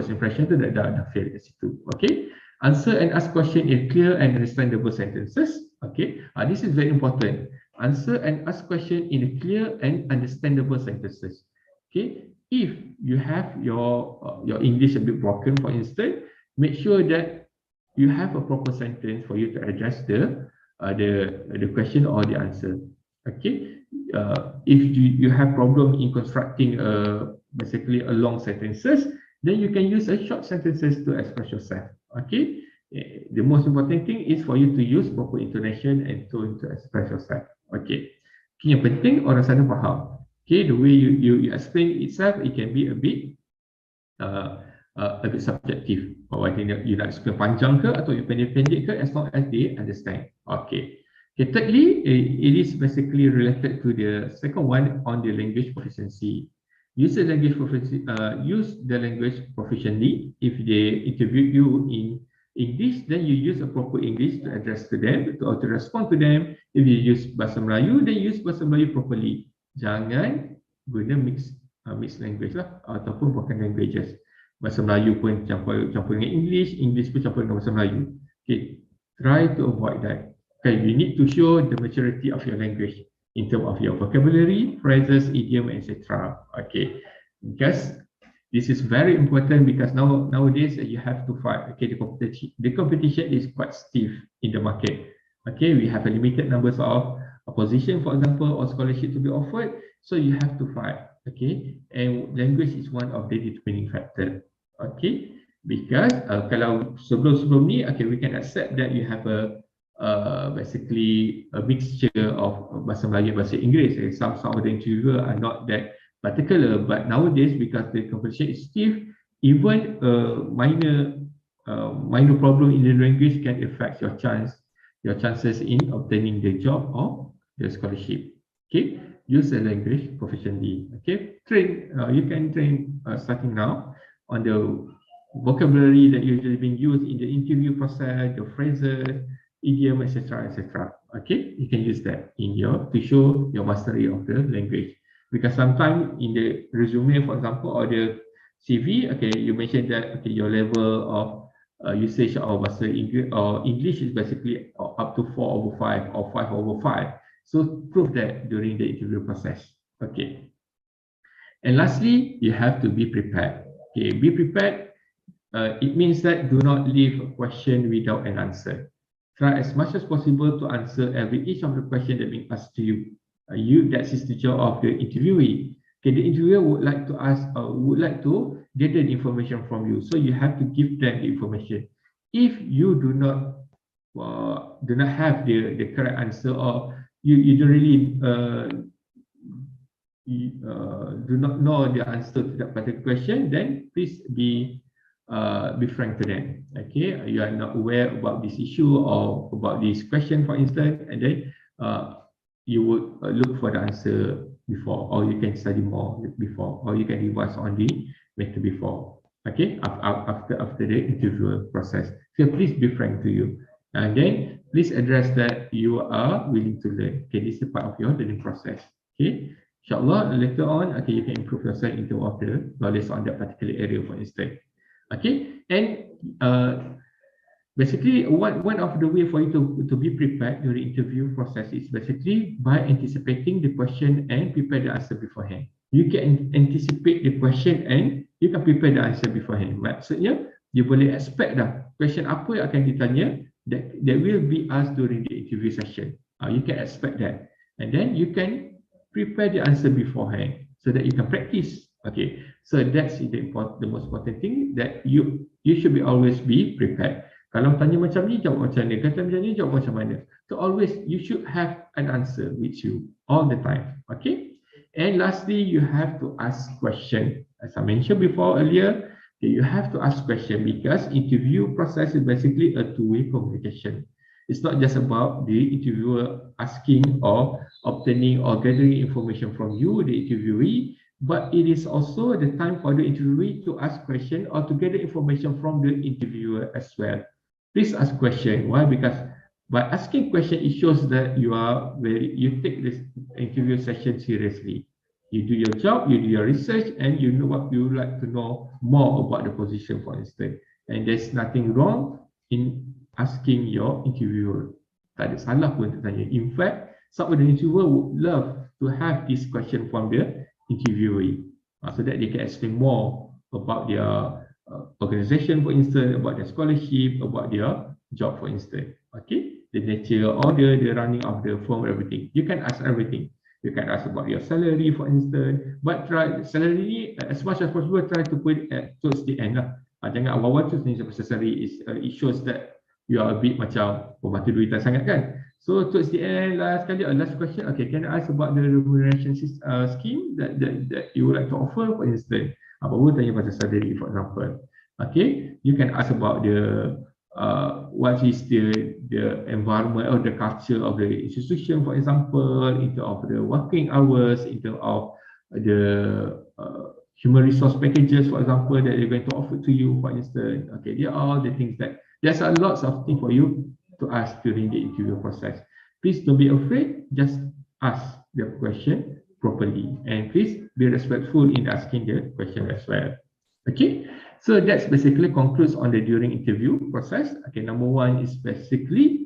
impression tu dah fail kat situ. Okay, answer and ask question in clear and understandable sentences. Okay, this is very important. Answer and ask question in clear and understandable sentences. Okay, if you have your English a bit broken, for instance, make sure that you have a proper sentence for you to address the question or the answer. Okay, if you have problem in constructing basically a long sentences, then you can use a short sentences to express yourself. Okay, the most important thing is for you to use proper intonation and tone to express yourself. Okay, yang penting orang sana faham. Okay, the way you explain itself, it can be a bit subjective. Whether you nak explain panjang ke atau you pendek-pendek ke, as long as they understand. Okay. Okay, thirdly, it is basically related to the second one on the language proficiency. Use the language proficiently. If they interview you in English, then you use a proper English to address to them, to respond to them. If you use bahasa Melayu, then use bahasa Melayu properly. Jangan guna mix language lah, ataupun broken languages. Bahasa Melayu pun campur dengan English, English pun campur dengan bahasa Melayu. Okay, try to avoid that. Okay, you need to show the maturity of your language in terms of your vocabulary, phrases, idiom, etc. Okay, because this is very important because nowadays you have to fight. Okay, the competition is quite stiff in the market. Okay, we have a limited numbers of a position, for example, or scholarship to be offered. So you have to fight. Okay, and language is one of the determining factor. Okay, because kalau sebelum ni, okay, we can accept that you have a basically a mixture of bahasa Melayu and bahasa Inggeris. Some of the interviewer are not that particular, but nowadays because the competition is stiff, even minor problem in the language can affect your chances in obtaining the job or the scholarship. Okay, use the language professionally. Okay, you can train starting now on the vocabulary that usually being used in the interview process, the phrases, idiom, etc., etc. Okay, you can use that in your to show your mastery of the language. Because sometimes in the resume, for example, or the CV, okay, you mentioned that okay, your level of usage of bahasa English or English is basically up to 4/5 or 5/5. So prove that during the interview process. Okay. And lastly, you have to be prepared. Okay, be prepared. It means that do not leave a question without an answer. Try as much as possible to answer each of the questions that being asked to you. That is the job of the interviewee. Okay, the interviewer would like to ask, would like to gather the information from you. So you have to give them the information. If you do not have the correct answer, or you don't really do not know the answer to that particular question, then please be frank to them. Okay, you are not aware about this issue or about this question, for instance, and then you would look for the answer before, or you can study more before, or you can revise on the matter before. Okay, after the interview process. So please be frank to you, and then please address that you are willing to learn. Okay, this is part of your learning process. Okay. Inshallah, later on, okay, you can improve yourself into of the knowledge on that particular area, for instance. Okay, and basically, one of the way for you to be prepared during interview process is basically by anticipating the question and prepare the answer beforehand. You can anticipate the question and you can prepare the answer beforehand. Maksudnya, you boleh expect dah question apa yang akan ditanya that will be asked during the interview session. You can expect that, and then you can prepare the answer beforehand so that you can practice. Okay, so that's the most important thing, that you should be always be prepared. Kalau tanya macam ni, jawab macam ni. Kata macam ni, jawab macam mana. So always you should have an answer with you all the time. Okay, and lastly, you have to ask question. As I mentioned before earlier, you have to ask question because interview process is basically a two-way communication. It's not just about the interviewer asking or obtaining or gathering information from you, the interviewee, but it is also the time for the interviewee to ask question or to gather information from the interviewer as well. Please ask question. Why? Because by asking question, it shows that you take this interview session seriously. You do your job, you do your research, and you know what you would like to know more about the position, for instance. And there's nothing wrong in asking your interviewer. Tak ada salah pun untuk tanya. In fact, some of the interviewer would love to have this question from the interviewee, so that they can explain more about their organization, for instance, about their scholarship, about their job, for instance. Okay, the nature or the running of the firm, everything. You can ask everything. You can ask about your salary, for instance, but try salary as much as possible. Try to put it towards the end lah. Jangan awal-awal tu tanya pasal salary. It shows that you are a bit macam pembantu duitan sangat kan. So towards the end, last question. Okay, can I ask about the remuneration scheme that you would like to offer, for instance? Baru tanya pasal salary, for example. Okay, you can ask about the what is the environment or the culture of the institution, for example, in terms of the working hours, in terms of the human resource packages, for example, that they're going to offer to you, for instance. Okay, they are all the things that there's a lots of things for you to ask during the interview process. Please don't be afraid, just ask the question properly, and please be respectful in asking the question as well. Okay, so that's basically concludes on the during interview process. Okay, number one is basically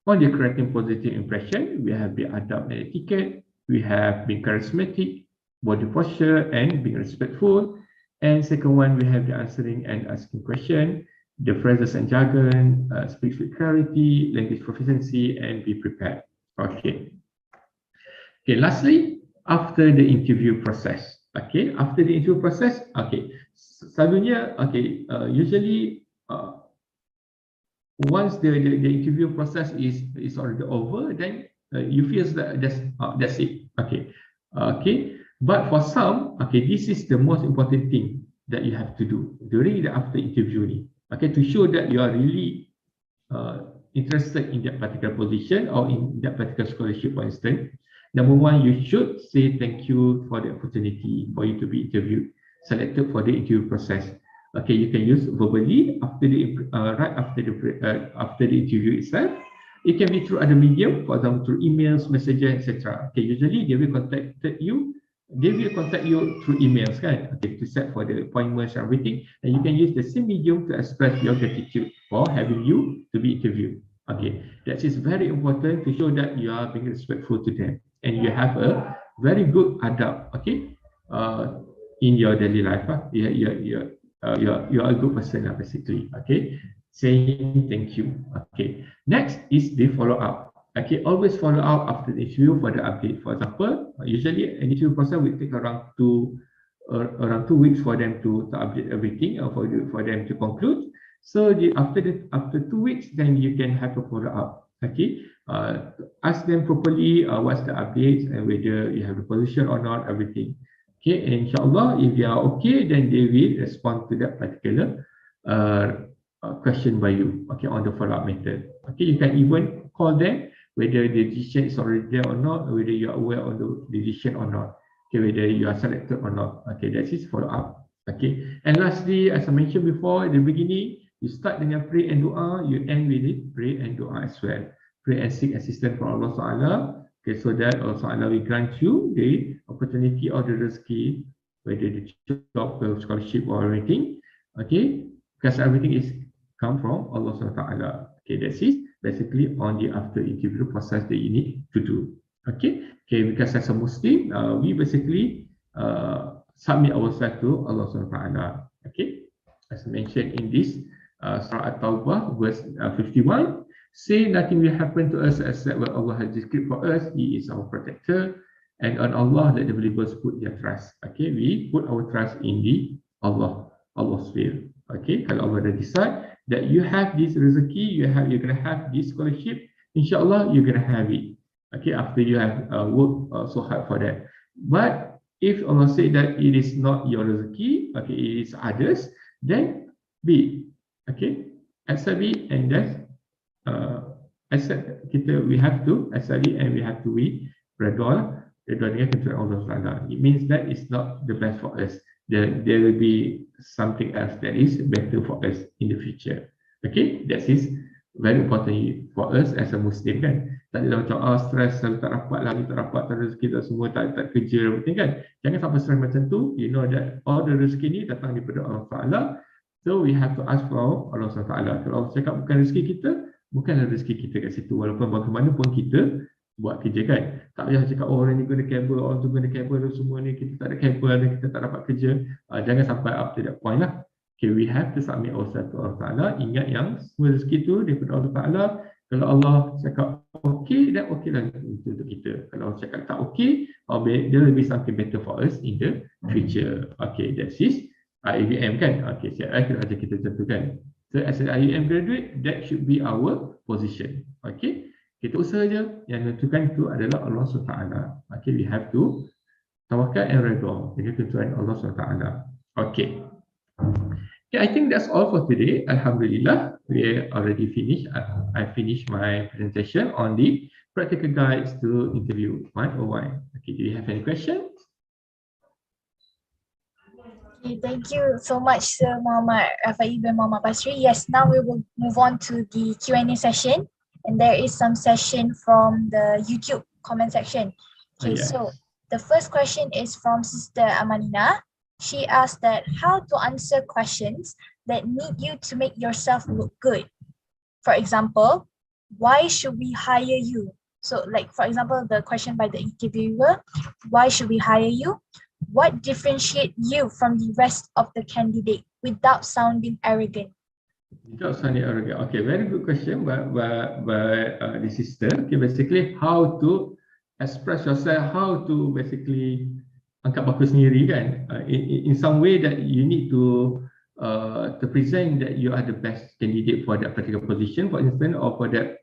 On the creating positive impression, we have the adab and etiquette, we have being charismatic, body posture, and being respectful. And second one, we have the answering and asking question, the phrases and jargon, speak with clarity, language proficiency, and be prepared. Okay. Okay, lastly, after the interview process. Okay, after the interview process, okay, selalunya, okay, usually once the interview process is already over, then you feel that that's it. Okay, okay. But for some, okay, this is the most important thing that you have to do during the after interview ni. Okay, to show that you are really interested in that particular position or in that particular scholarship, for instance. Number one, you should say thank you for the opportunity for you to be interviewed, selected for the interview process. Okay, you can use verbally after the right after the interview itself. It can be through other medium, for example, through emails, messages, etc. Okay, usually they will contact you. They will contact you through emails, kan? Okay, to set for the appointments and everything. And you can use the same medium to express your gratitude for having you to be interviewed. Okay, that is very important to show that you are being respectful to them and you have a very good adab. Okay, in your daily life. You're a good person, basically. Okay, saying thank you. Okay, next is the follow up. Okay, always follow up after the interview for the update. For example, usually an interview process will take around 2 weeks for them to update everything or for them to conclude. So after 2 weeks, then you can have a follow up. Okay, ask them properly what's the updates and whether you have the position or not, everything. Okay, and inshallah, if they are okay, then they will respond to that particular question by you. Okay, on the follow up method. Okay, you can even call them whether the decision is already there or not, or whether you are aware of the decision or not. Okay, whether you are selected or not. Okay, that is follow up. Okay, and lastly, as I mentioned before at the beginning, you start dengan pray and doa, you end with it pray and doa as well. Pray and seek assistance from Allah Taala. Okay, so that also Allah will grant you the opportunity or the rezeki, whether the job, the scholarship or anything. Okay, because everything is come from Allah Taala. Okay, that's it. Basically on the after interview process that you need to do. Okay, okay, because as a Muslim, we basically submit ourselves to Allah Taala. Okay, as mentioned in this Surah At-Tawbah, verse 51. Say nothing will happen to us except what Allah has decreed for us. He is our protector, and on Allah let the believers put their trust. Okay, we put our trust in the Allah's will. Okay, kalau Allah dah decide that you have this rezeki, you're gonna have this scholarship, inshallah you're gonna have it. Okay, after you have worked so hard for that. But if Allah said that it is not your rezeki, okay, it is others, then be okay, accept it, and that's accept we have to accept it, and we have to be redha dengan ketentuan Allah Taala. It means that it's not the best for us. There will be something else that is better for us in the future. Okay, that is very important for us as a Muslim, kan. Tak ada macam stress, tak dapat lagi, tak dapat rezeki, tak semua, tak kerja, everything, kan. Jangan sampai stress macam tu. You know that all the rezeki ni datang daripada Allah Taala. So we have to ask for Allah Taala. Kalau Allah cakap bukan rezeki kita, bukanlah rezeki kita kat situ, walaupun bagaimanapun kita buat kerja, kan. Tak payah cakap orang ni guna kabel, orang tu guna kabel, semua ni kita tak ada kabel dan kita tak dapat kerja. Jangan sampai up to that point lah. Okay, we have to submit ourselves to Allah Ta'ala. Ingat yang semua rezeki tu daripada Allah Ta'ala. Kalau Allah cakap okay, then okay lah untuk kita. Kalau Allah cakap tak okay, there will be something better for us in the future. Okay, that's it. IVM, kan. Okay, siap aja kita tentukan. So as an IUM graduate, that should be our position. Okay, kita usaha je, yang menentukan itu adalah Allah SWT. Okay, we have to tawakal and redha dengan tentuan Allah SWT. Okay. Okay, I think that's all for today. Alhamdulillah, we already finished. I finished my presentation on the practical guides to interview 101. Okay, do you have any questions? Okay, thank you so much, Sir Muhammad Rafai bin Muhammad Basri. Yes, now we will move on to the Q&A session, and there is some session from the YouTube comment section. Okay, Yes. so the first question is from Sister Amanina. She asked that how to answer questions that need you to make yourself look good. For example, why should we hire you? So like, for example, the question by the interviewer, why should we hire you? What differentiate you from the rest of the candidate without sounding arrogant? Without sounding arrogant. Okay, very good question by the sister. Okay, basically how to express yourself, how to basically angkat baku sendiri kan. In some way that you need to present that you are the best candidate for that particular position, for instance, or for that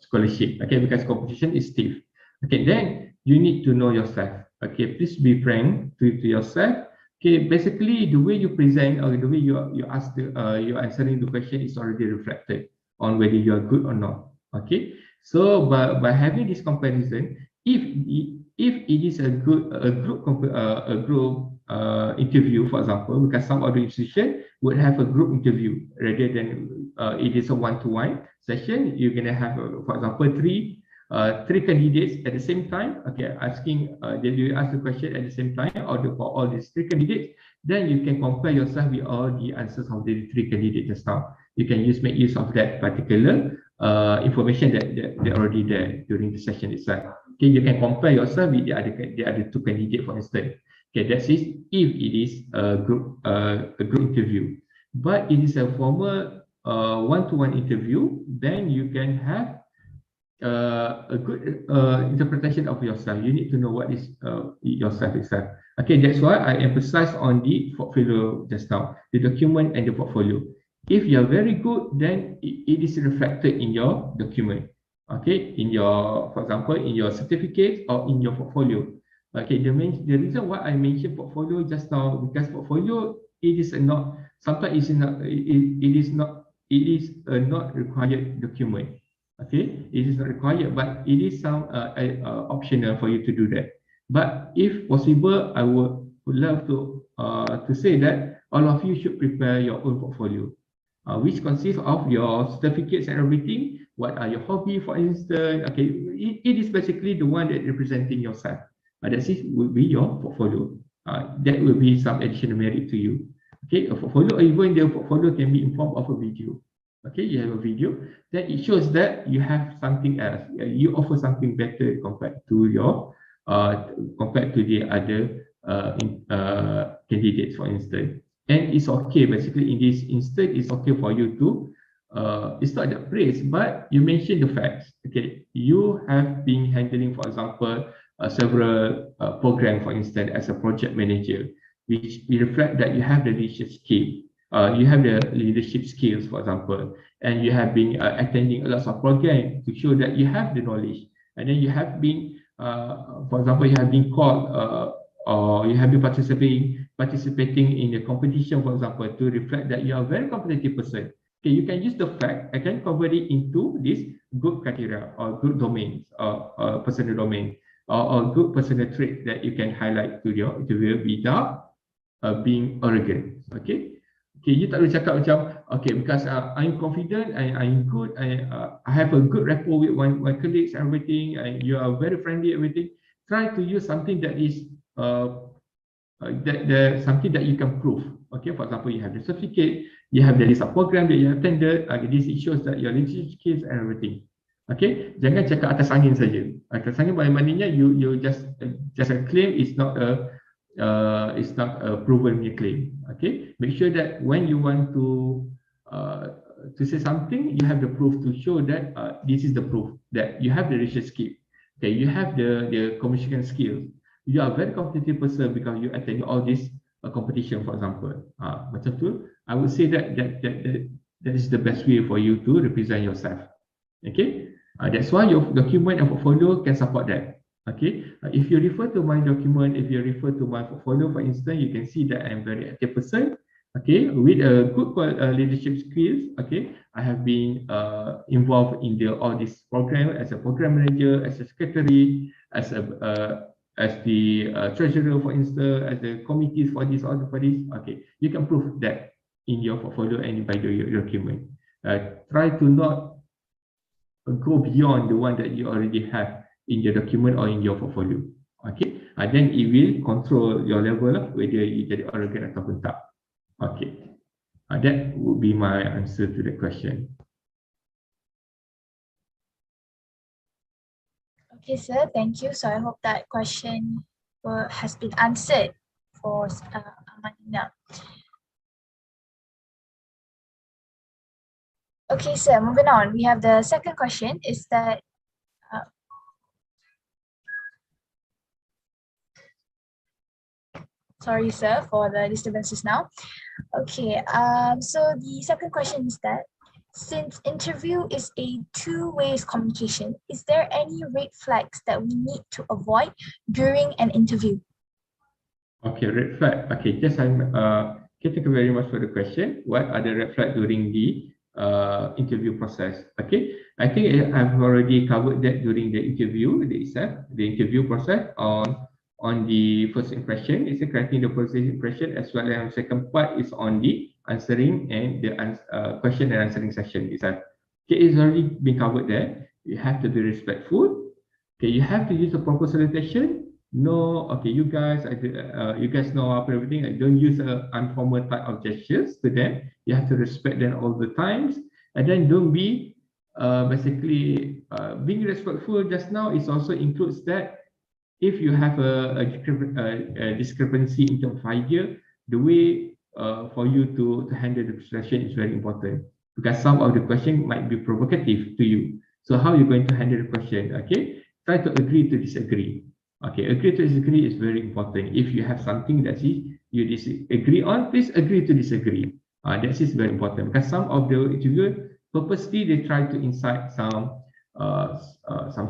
scholarship. Okay, because competition is stiff. Okay, then you need to know yourself. Okay, please be frank to yourself. Okay, basically the way you present or the way you ask you're answering the question is already reflected on whether you are good or not. Okay, so by having this comparison, if it is a group interview, for example, because some other institution would have a group interview rather than it is a one-to-one session. You're gonna have, for example, three candidates at the same time. Okay, asking did you ask the question at the same time or for all these three candidates, then you can compare yourself with all the answers of the three candidates just now. You can make use of that particular information that already there during the session itself. Okay, you can compare yourself with the other two candidates, for instance. Okay, that is if it is a group interview. But it is a formal one-to-one interview, then you can have a good interpretation of yourself. You need to know what is yourself itself. Okay, that's why I emphasize on the portfolio just now, the document and the portfolio. If you are very good, then it is reflected in your document. Okay, in your, for example, in your certificate or in your portfolio. Okay, the reason why I mentioned portfolio just now, because portfolio it is not, sometimes it is not, it is a not required document. Okay, it is not required, but it is some optional for you to do that. But if possible, I would love to say that all of you should prepare your own portfolio, which consists of your certificates and everything. What are your hobby, for instance? Okay, it is basically the one that representing yourself. That is will be your portfolio. That will be some additional merit to you. Okay, a portfolio, even the portfolio can be in form of a video. Okay, you have a video, then it shows that you have something else. You offer something better compared to the other candidates, for instance. And it's okay, basically, in this instance, it's okay for you to, it's not the praise, but you mention the facts. Okay, you have been handling, for example, several programs, for instance, as a project manager, which reflect that you have the leadership skill. You have the leadership skills, for example, and you have been attending a lot of programs to show that you have the knowledge. And then you have been, for example, you have been called or you have been participating in the competition, for example, to reflect that you are a very competitive person. Okay, you can use the fact and can convert it into this good criteria or good domains or personal domain or good personal trait that you can highlight to your interviewer without being arrogant. Okay. Okay, you tak boleh cakap macam, okay, because I'm confident, I'm good, I have a good rapport with my colleagues and everything, and you are very friendly, everything. Try to use something that is something that you can prove. Okay, for example, you have the certificate, you have the list of program that you have attended. This it shows that your leadership skills and everything. Okay, jangan cakap atas angin saja. Atas angin maknanya you just a claim is not a it's not a proven claim. Okay, make sure that when you want to say something, you have the proof to show that this is the proof that you have the leadership skill. Okay, you have the communication skills. You are a very competitive person because you attend all this competition, for example. Macam tu, I would say that is the best way for you to represent yourself. Okay, that's why your document and portfolio can support that. Okay, if you refer to my document, if you refer to my portfolio, for instance, you can see that I'm very active person. Okay, with a good leadership skills. Okay, I have been involved in all this program as a program manager, as a secretary, as the treasurer, for instance, as the committees for this or for this. Okay, you can prove that in your portfolio and by your document. Try to not go beyond the one that you already have in your document or in your portfolio. Okay, then it will control your level of whether you jadi arrogant ataupun tak. Okay, that would be my answer to the question. Okay, sir, thank you. So I hope that question has been answered for Amanina. Okay, sir, moving on. We have the second question is that, sorry, sir, for the disturbances now. Okay, so the second question is that, since interview is a two-way communication, is there any red flags that we need to avoid during an interview? Okay, red flag. Okay, okay, thank you very much for the question. What are the red flags during the interview process? Okay, I think I've already covered that during the interview itself, the interview process on the first impression. It's creating the first impression, as well as the second part is on the answering and the question and answering session itself. Okay, it's already been covered there. You have to be respectful. Okay, you have to use a proper salutation. No, okay, you guys know up everything. I don't use a informal type of gestures to them. You have to respect them all the times, and then don't be basically being respectful. Just now, it also includes that if you have a discrepancy in terms of idea, the way for you to handle the question is very important, because some of the question might be provocative to you. So how are you going to handle the question? Okay, try to agree to disagree. Okay, agree to disagree is very important. If you have something that you disagree on, please agree to disagree. That is very important, because some of the interviewer purposely they try to incite some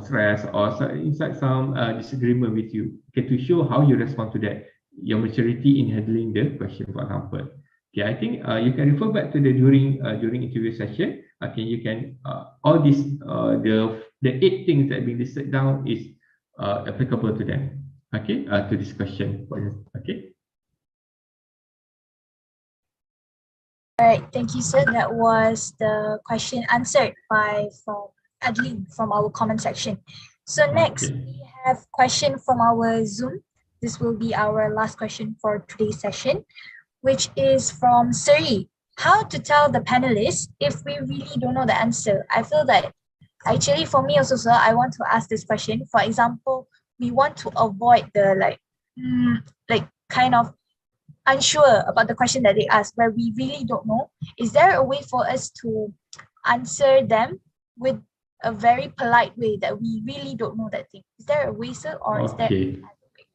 stress or incite some disagreement with you. Okay, to show how you respond to that, your maturity in handling the question, for example. Okay, I think you can refer back to the during interview session. Okay, you can all these the 8 things that have been listed down is applicable to them. Okay, to this question. Okay. All right, thank you, sir. That was the question answered from Adeline from our comment section. So next, we have question from our Zoom. This will be our last question for today's session, which is from Siri. How to tell the panelists if we really don't know the answer? I feel that actually for me also, sir, I want to ask this question. For example, we want to avoid the like kind of unsure about the question that they ask, where we really don't know. Is there a way for us to answer them with a very polite way that we really don't know that thing? Is there a way, sir, or is there another way?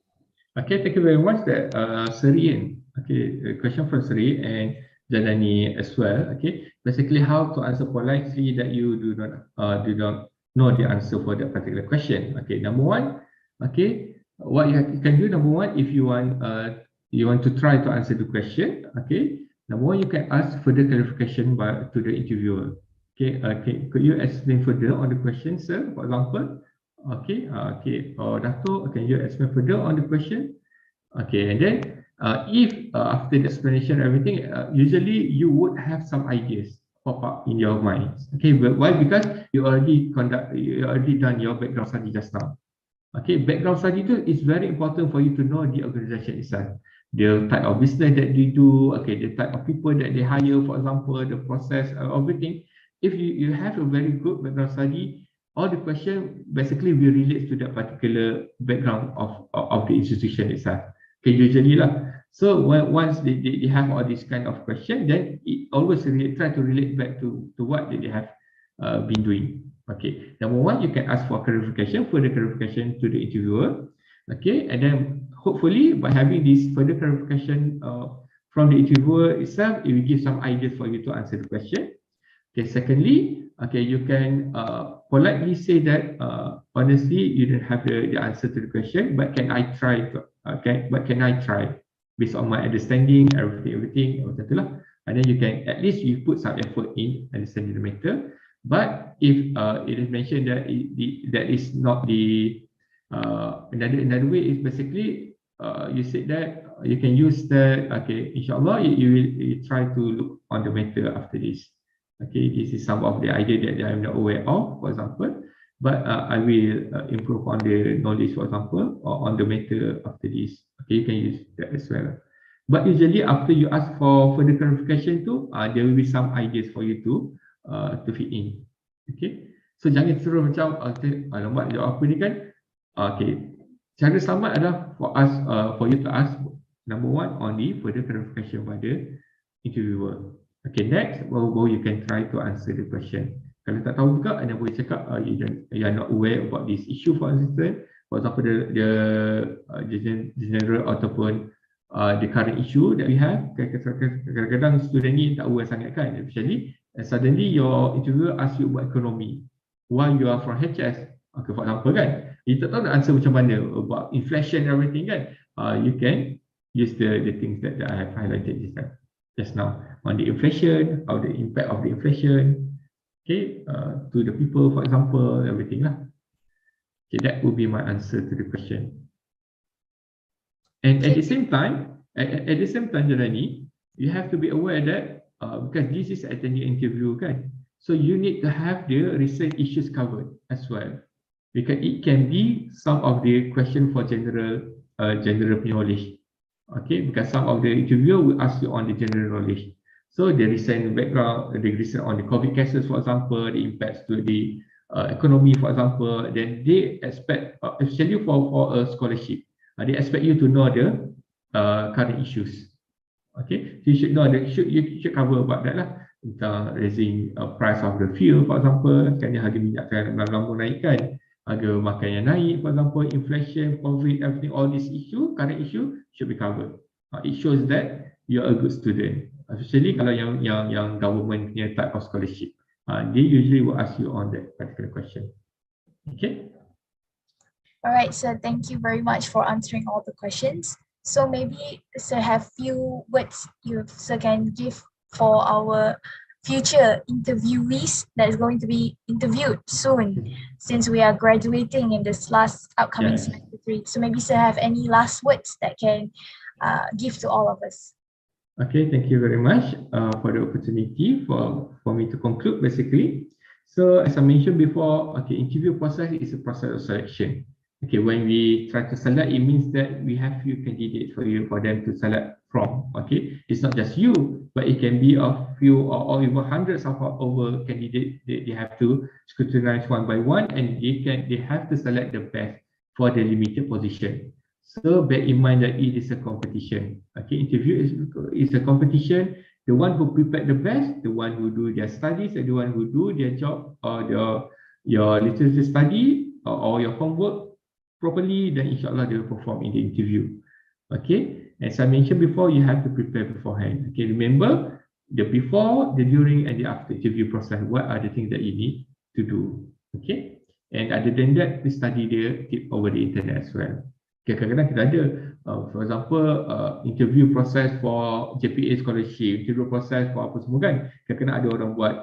Okay, thank you very much, that Seri. Okay, a question from Seri and Janani as well. Okay, basically how to answer politely that you do not know the answer for that particular question. Okay, number one, okay, what you can do, number one, if you want to try to answer the question, okay, number one, you can ask further clarification to the interviewer. Okay, could you explain further on the question, sir, for example? Okay, Dato, can you explain further on the question? Okay, and then if after the explanation everything, usually you would have some ideas pop up in your mind. Okay, but why? Because you already done your background study just now. Okay, background study is very important for you to know the organization itself, the type of business that they do, okay, the type of people that they hire, for example, the process, everything. If you have a very good background study, all the question basically will relate to that particular background of the institution itself. Okay, usually lah. So once they have all these kind of question, then it always try to relate back to what they have been doing. Okay, number one, you can ask for clarification, further clarification to the interviewer. Okay, and then hopefully by having this further clarification from the interviewer itself, it will give some ideas for you to answer the question. Okay, secondly, okay, you can politely say that honestly, you don't have the answer to the question, but can I try? But can I try based on my understanding, everything, and then you can at least you put some effort in understanding the matter. But if it is mentioned that that is not the another way is basically you said that you can use that. Okay, inshallah you will try to look on the matter after this. Okay, this is some of the idea that I am not aware of, for example, but I will improve on the knowledge, for example, or on the matter after this. Okay, you can use that as well. But usually after you ask for further clarification too, there will be some ideas for you to fit in. Okay, so jangan terus macam alamak jawab apa ni kan, Okay, cara selamat adalah for you to ask number one on the further clarification by the interviewer. Okay, next, baru you can try to answer the question. Kalau tak tahu juga, anda boleh cakap you are not aware about this issue, for instance, for example, the general ataupun the current issue that we have. Kadang-kadang student ni tak aware sangat kan, especially suddenly your interviewer ask you about economy while you are from HS. Okay, for example kan, you tak tahu nak answer macam mana about inflation and everything kan. You can use the things that I have highlighted just now on the inflation, or the impact of the inflation, okay, to the people, for example, everything lah. Okay, that would be my answer to the question. And at the same time, Janani, you have to be aware that because this is at the interview kan, so you need to have the recent issues covered as well, because it can be some of the question for general knowledge. Okay, because some of the interviewer will ask you on the general knowledge. So the recent background, the recent on the COVID cases, for example, the impacts to the economy, for example, then they expect, especially for a scholarship, they expect you to know the current issues. Okay, so you should know that you should cover about that lah. Tentang raising price of the fuel, for example, kan harga minyak kan lama naik kan, harga makan yang naik, for example, inflation, COVID, everything, all these issue, current issue should be covered. It shows that you're a good student, especially kalau yang government punya type of scholarship. They usually will ask you on that particular question. Okay. All right, so thank you very much for answering all the questions. So maybe sir have few words you sir can give for our future interviewees that is going to be interviewed soon, since we are graduating in this last upcoming semester 3. So maybe sir have any last words that can give to all of us. Okay, thank you very much for the opportunity for me to conclude basically. So as I mentioned before, okay, interview process is a process of selection. Okay, when we try to select, it means that we have few candidates for them to select from. Okay, it's not just you, but it can be a few or even hundreds of over candidates. They have to scrutinize one by one, and they have to select the best for the limited position. So bear in mind that it is a competition. Okay, interview is a competition. The one who prepared the best, the one who do their studies, and the one who do their job or your literature study or your homework properly, then inshallah they will perform in the interview. Okay, as I mentioned before, you have to prepare beforehand. Okay, remember the before, the during, and the after interview process. What are the things that you need to do? Okay, and other than that, please study the tip over the internet as well. Okay, kadang-kadang kita ada, for example, interview process for JPA scholarship, interview process for apa semua kan. Kadang-kadang ada orang buat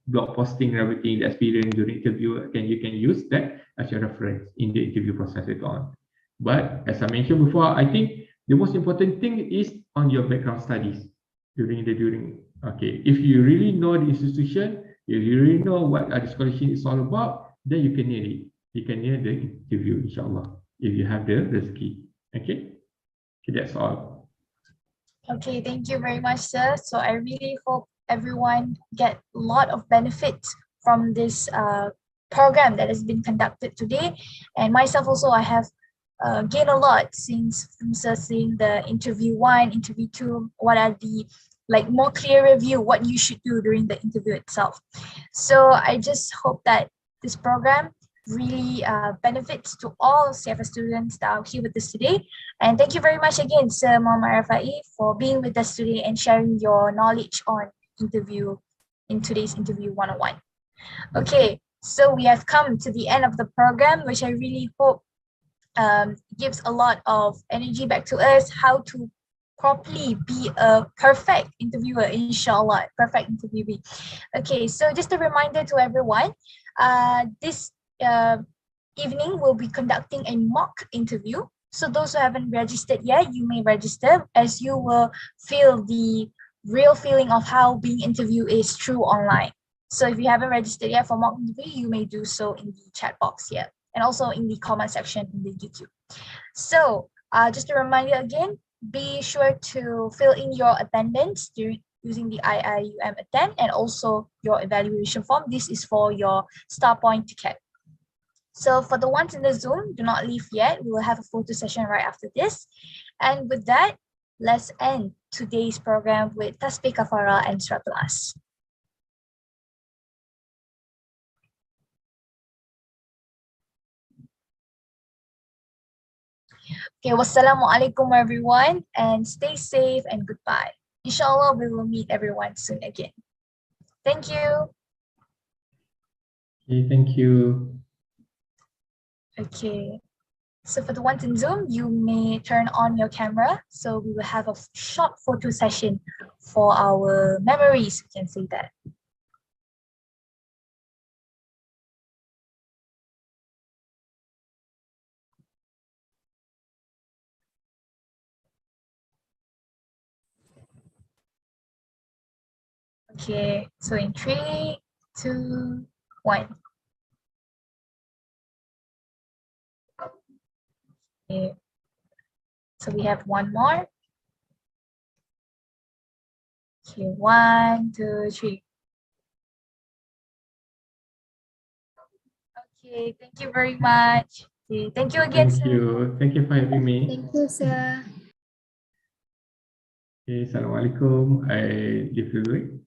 blog posting and everything, the experience during interview, you can use that as your reference in the interview process later on. But as I mentioned before, I think the most important thing is on your background studies during. Okay, if you really know the institution, if you really know what the scholarship is all about, then you can nail it. You can nail the interview, inshallah, if you have the rezeki. Okay, that's all. Okay, thank you very much, sir. So I really hope everyone get a lot of benefits from this program that has been conducted today. And myself also, I have gained a lot since seeing the interview 1, interview 2, what are the more clearer view what you should do during the interview itself. So I just hope that this program really benefits to all CFS students that are here with us today. And thank you very much again, Sir Muhammad Rafai, for being with us today and sharing your knowledge on interview in today's interview 101. Okay, so we have come to the end of the program, which I really hope gives a lot of energy back to us, how to properly be a perfect interviewer, inshallah, perfect interviewee. Okay, so just a reminder to everyone, this evening we'll be conducting a mock interview. So those who haven't registered yet, you may register, as you will feel the real feeling of how being interviewed is true online. So if you haven't registered yet for mock interview, you may do so in the chat box here and also in the comment section in the YouTube. So just a reminder again, be sure to fill in your attendance using the IIUM attend and also your evaluation form. This is for your star point ticket. So for the ones in the Zoom, do not leave yet. We will have a photo session right after this. And with that, let's end today's program with Tasbih Kafara and Suratul As. Okay, wassalamualaikum everyone, and stay safe and goodbye. Inshallah, we will meet everyone soon again. Thank you. Okay, thank you. Okay, so for the ones in Zoom, you may turn on your camera. So we will have a short photo session for our memories, we can say that. Okay, so in 3, 2, 1. Okay, so we have one more. Okay, 1, 2, 3. Okay, thank you very much. Okay, thank you again, Thank sir. you. Thank you for having me. Thank you, sir. Okay, Assalamualaikum. I leave you.